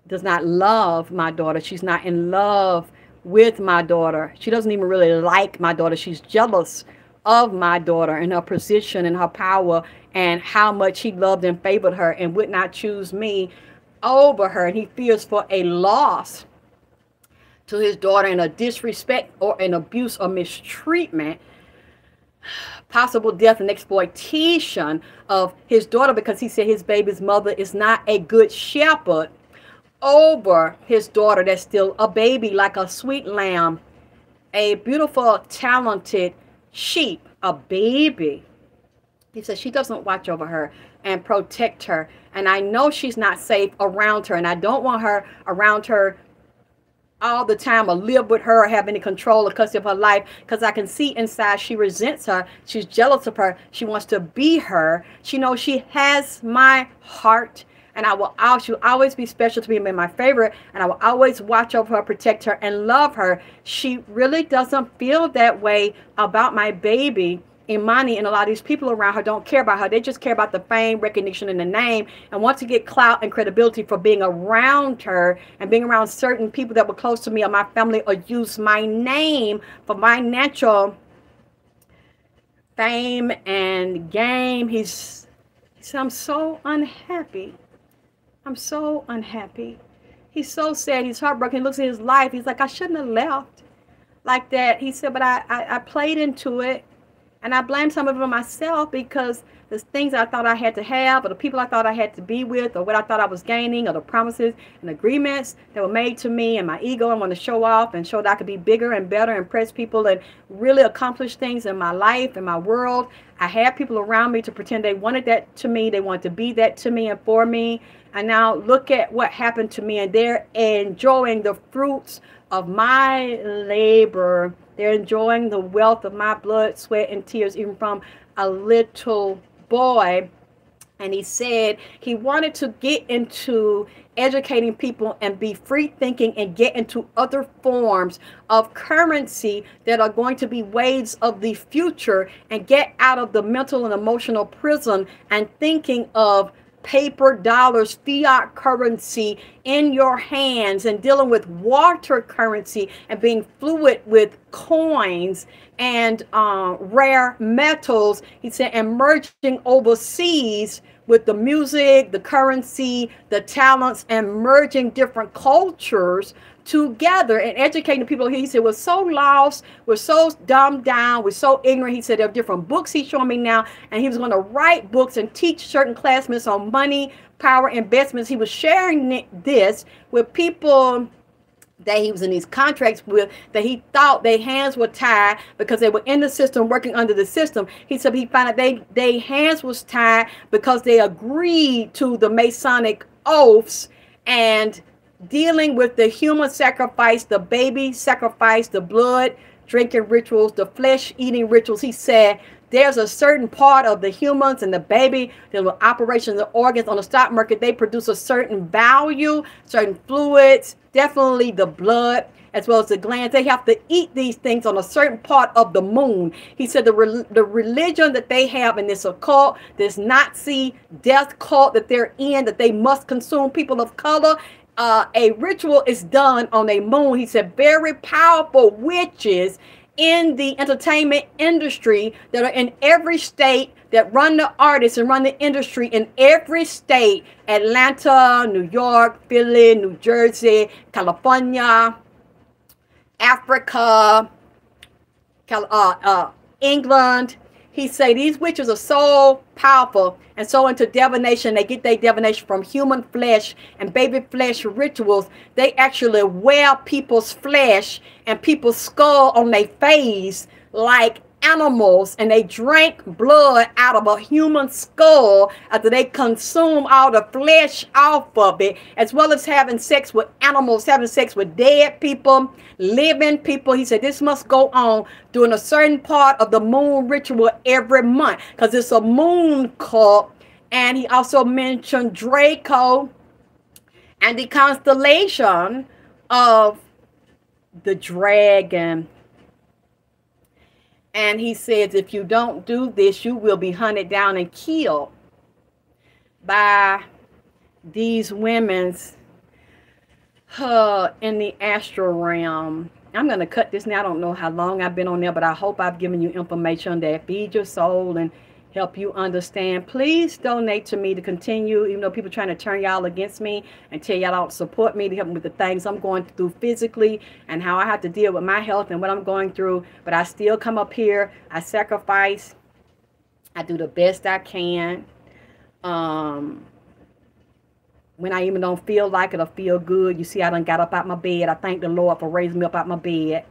does not love my daughter. She's not in love with my daughter. She doesn't even really like my daughter. She's jealous of my daughter and her position and her power and how much he loved and favored her and would not choose me over her. And he fears for a loss to his daughter and a disrespect or an abuse or mistreatment, possible death and exploitation of his daughter because he said his baby's mother is not a good shepherd over his daughter that's still a baby, like a sweet lamb, a beautiful, talented sheep, a baby. He said she doesn't watch over her and protect her. And I know she's not safe around her. And I don't want her around her all the time or live with her or have any control or custody of her life because I can see inside she resents her. She's jealous of her. She wants to be her. She knows she has my heart. And she'll always be special to me and my favorite. And I will always watch over her, protect her, and love her. She really doesn't feel that way about my baby, Imani, and a lot of these people around her don't care about her. They just care about the fame, recognition, and the name, and want to get clout and credibility for being around her and being around certain people that were close to me or my family or use my name for my natural fame and game. He said, I'm so unhappy. I'm so unhappy. He's so sad. He's heartbroken. He looks at his life. He's like, I shouldn't have left like that. He said, but I played into it. And I blame some of it on myself because the things I thought I had to have or the people I thought I had to be with or what I thought I was gaining or the promises and agreements that were made to me and my ego and want to show off and show that I could be bigger and better, impress people and really accomplish things in my life and my world. I had people around me to pretend they wanted that to me. They wanted to be that to me and for me. And now look at what happened to me and they're enjoying the fruits of my labor. They're enjoying the wealth of my blood, sweat, and tears, even from a little boy. And he said he wanted to get into educating people and be free thinking and get into other forms of currency that are going to be waves of the future and get out of the mental and emotional prison and thinking of paper dollars, fiat currency in your hands and dealing with water currency and being fluid with coins and rare metals. He said, and merging overseas with the music, the currency, the talents, and merging different cultures together and educating people. He said, we're so lost, we're so dumbed down, we're so ignorant. He said there are different books he's showing me now, and he was going to write books and teach certain classmates on money, power, investments. He was sharing this with people that he was in these contracts with, that he thought their hands were tied because they were in the system, working under the system. He said he found out their hands was tied because they agreed to the Masonic oaths and dealing with the human sacrifice, the baby sacrifice, the blood drinking rituals, the flesh eating rituals. He said there's a certain part of the humans and the baby, the operations, the organs on the stock market, they produce a certain value, certain fluids, definitely the blood, as well as the glands. They have to eat these things on a certain part of the moon. He said the religion that they have in this occult, this Nazi death cult that they're in, that they must consume people of color, a ritual is done on a moon. He said very powerful witches in the entertainment industry that are in every state, that run the artists and run the industry in every state: Atlanta, New York, Philly, New Jersey, California, Africa, England. He say these witches are so powerful and so into divination. They get their divination from human flesh and baby flesh rituals. They actually wear people's flesh and people's skull on their face like animals, and they drink blood out of a human skull after they consume all the flesh off of it, as well as having sex with animals, having sex with dead people, living people. He said this must go on during a certain part of the moon ritual every month because it's a moon cult. And he also mentioned Draco and the constellation of the dragon. And he says, if you don't do this, you will be hunted down and killed by these women's in the astral realm. I'm going to cut this now. I don't know how long I've been on there, but I hope I've given you information that feeds your soul and help you understand. Please donate to me to continue, even though people are trying to turn y'all against me and tell y'all don't support me, to help me with the things I'm going through physically and how I have to deal with my health and what I'm going through. But I still come up here. I sacrifice. I do the best I can. When I even don't feel like it or feel good, you see I done got up out my bed. I thank the Lord for raising me up out my bed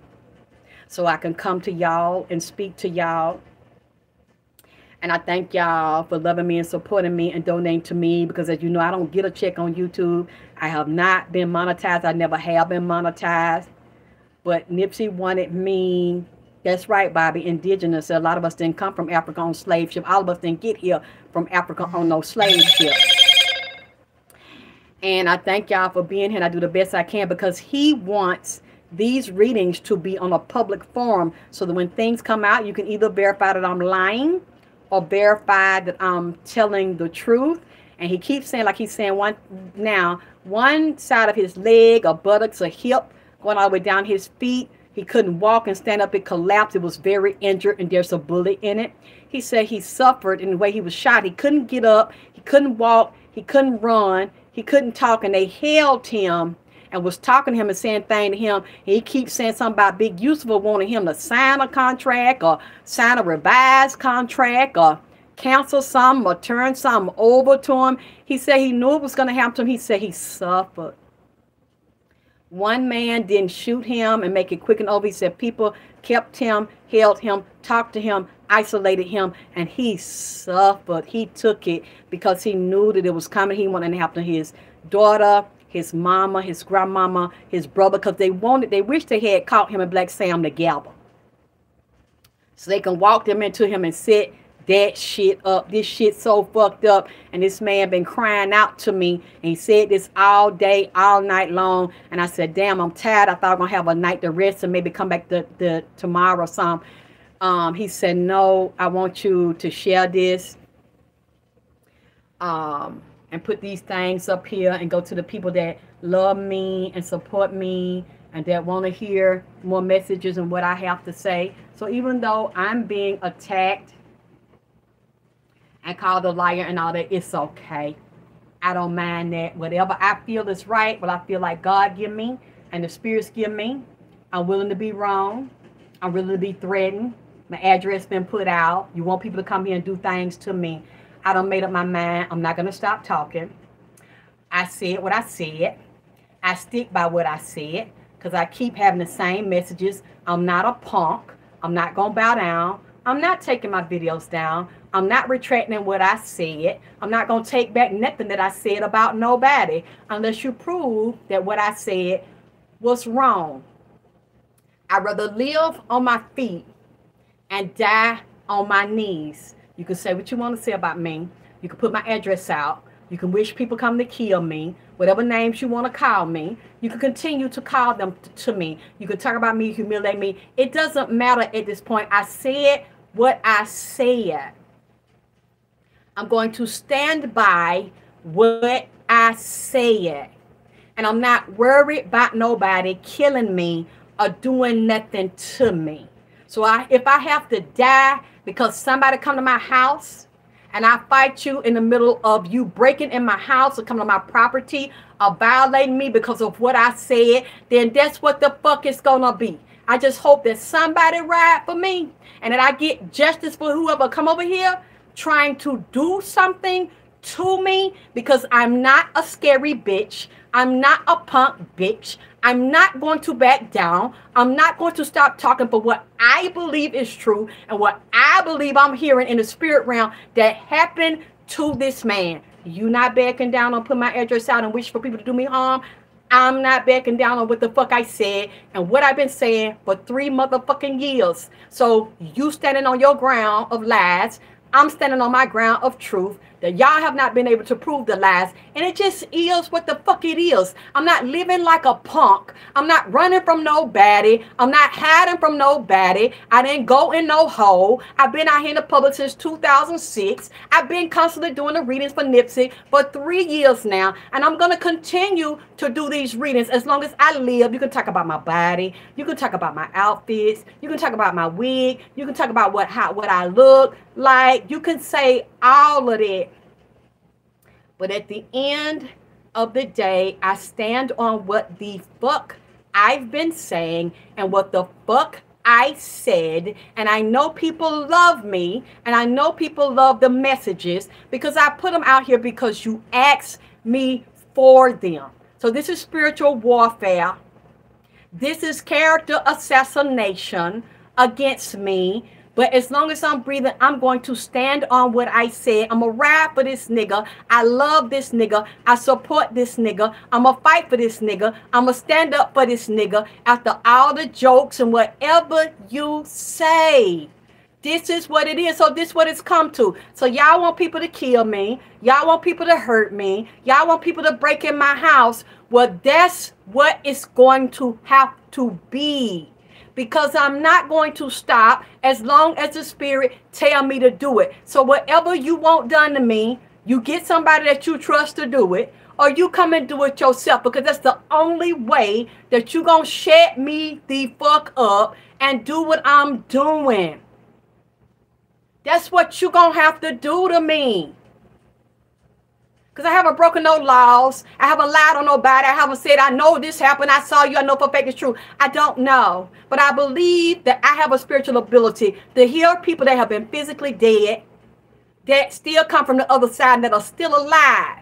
so I can come to y'all and speak to y'all. And I thank y'all for loving me and supporting me and donating to me, because as you know, I don't get a check on YouTube. I have not been monetized. I never have been monetized. But Nipsey wanted me. That's right, Bobby. Indigenous. A lot of us didn't come from Africa on slave ship. All of us didn't get here from Africa on no slave ship. And I thank y'all for being here. And I do the best I can because he wants these readings to be on a public forum so that when things come out, you can either verify that I'm lying or verify that I'm telling the truth. And he keeps saying, like he's saying one side of his leg or buttocks or hip going all the way down his feet. He couldn't walk and stand up. It collapsed. It was very injured and there's a bullet in it. He said he suffered in the way he was shot. He couldn't get up. He couldn't walk. He couldn't run. He couldn't talk. And they held him and was talking to him and saying things to him. He keeps saying something about Big Useful wanting him to sign a contract or sign a revised contract or cancel something or turn something over to him. He said he knew it was going to happen to him. He said he suffered. One man didn't shoot him and make it quick and over. He said people kept him, held him, talked to him, isolated him, and he suffered. He took it because he knew that it was coming. He wanted to happen to his daughter, his mama, his grandmama, his brother, because they wished they had caught him and Black Sam together. So they can walk them into him and set that shit up. This shit so fucked up. And this man been crying out to me. And he said this all day, all night long. And I said, damn, I'm tired. I thought I was going to have a night to rest and maybe come back to tomorrow or something. He said, no, I want you to share this. And put these things up here and go to the people that love me and support me and that want to hear more messages and what I have to say. So even though I'm being attacked and called a liar and all that, it's okay. I don't mind that. Whatever I feel is right, what I feel like God give me and the spirits give me, I'm willing to be wrong. I'm willing to be threatened. My address been put out. You want people to come here and do things to me. I done made up my mind. I'm not going to stop talking. I said what I said. I stick by what I said because I keep having the same messages. I'm not a punk. I'm not going to bow down. I'm not taking my videos down. I'm not retracting what I said. I'm not going to take back nothing that I said about nobody unless you prove that what I said was wrong. I'd rather live on my feet and die on my knees. You can say what you want to say about me. You can put my address out. You can wish people come to kill me. Whatever names you want to call me. You can continue to call them to me. You can talk about me, humiliate me. It doesn't matter at this point. I said what I said. I'm going to stand by what I said. And I'm not worried about nobody killing me or doing nothing to me. So if I have to die because somebody come to my house and I fight you in the middle of you breaking in my house or coming to my property or violating me because of what I said, then that's what the fuck it's gonna be. I just hope that somebody ride for me and that I get justice for whoever come over here trying to do something to me, because I'm not a scary bitch. I'm not a punk bitch. I'm not going to back down. I'm not going to stop talking for what I believe is true and what I believe I'm hearing in the spirit realm that happened to this man. You not backing down on put my address out and wish for people to do me harm. I'm not backing down on what the fuck I said and what I've been saying for 3 motherfucking years. So you standing on your ground of lies. I'm standing on my ground of truth. That y'all have not been able to prove the lies. And it just is what the fuck it is. I'm not living like a punk. I'm not running from nobody. I'm not hiding from nobody. I didn't go in no hole. I've been out here in the public since 2006. I've been constantly doing the readings for Nipsey for 3 years now. And I'm going to continue to do these readings as long as I live. You can talk about my body. You can talk about my outfits. You can talk about my wig. You can talk about what I look like. You can say all of that. But at the end of the day, I stand on what the fuck I've been saying and what the fuck I said. And I know people love me and I know people love the messages because I put them out here because you asked me for them. So this is spiritual warfare. This is character assassination against me. But as long as I'm breathing, I'm going to stand on what I said. I'm going to ride for this nigga. I love this nigga. I support this nigga. I'm going to fight for this nigga. I'm going to stand up for this nigga after all the jokes and whatever you say. This is what it is. So this is what it's come to. So y'all want people to kill me. Y'all want people to hurt me. Y'all want people to break in my house. Well, that's what it's going to have to be. Because I'm not going to stop as long as the spirit tell me to do it. So whatever you want done to me, you get somebody that you trust to do it, or you come and do it yourself, because that's the only way that you're going to shut me the fuck up and do what I'm doing. That's what you're going to have to do to me. Because I haven't broken no laws. I haven't lied on nobody. I haven't said, I know this happened. I saw you. I know for fact it's true. I don't know. But I believe that I have a spiritual ability to heal people that have been physically dead, that still come from the other side, that are still alive.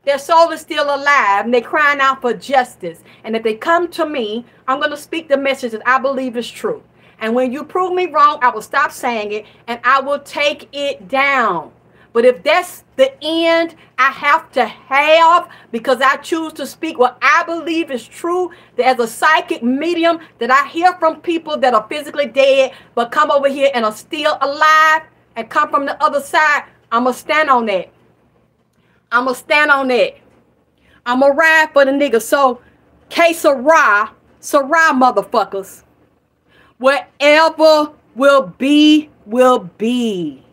Their soul is still alive, and they're crying out for justice. And if they come to me, I'm going to speak the message that I believe is true. And when you prove me wrong, I will stop saying it, and I will take it down. But if that's the end I have to have because I choose to speak what I believe is true, that as a psychic medium that I hear from people that are physically dead but come over here and are still alive and come from the other side, I'm going to stand on that. I'm going to stand on that. I'm going to ride for the niggas. So, Sarah motherfuckers, whatever will be, will be.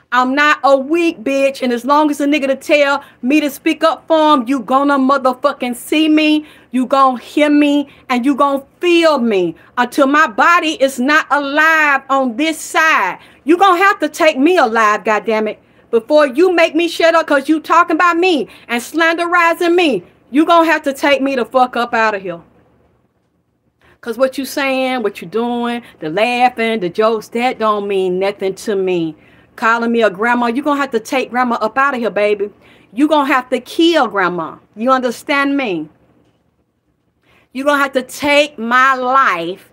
I'm not a weak bitch, and as long as a nigga to tell me to speak up for him, you gonna motherfucking see me, you gonna hear me, and you gonna feel me until my body is not alive on this side. You gonna have to take me alive, goddammit, before you make me shut up because you talking about me and slanderizing me. You gonna have to take me the fuck up out of here. Because what you saying, what you doing, the laughing, the jokes, that don't mean nothing to me. Calling me a grandma, you're going to have to take grandma up out of here, baby. You're going to have to kill grandma. You understand me? You're going to have to take my life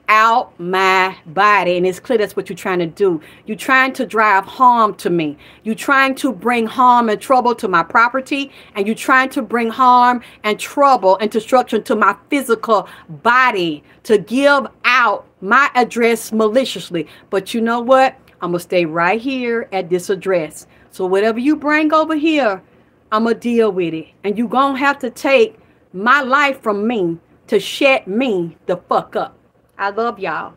out my body. And it's clear that's what you're trying to do. You're trying to drive harm to me. You're trying to bring harm and trouble to my property. And you're trying to bring harm and trouble and destruction to my physical body to give out my address maliciously. But you know what? I'm going to stay right here at this address. So whatever you bring over here, I'm going to deal with it. And you're going to have to take my life from me to shut me the fuck up. I love y'all.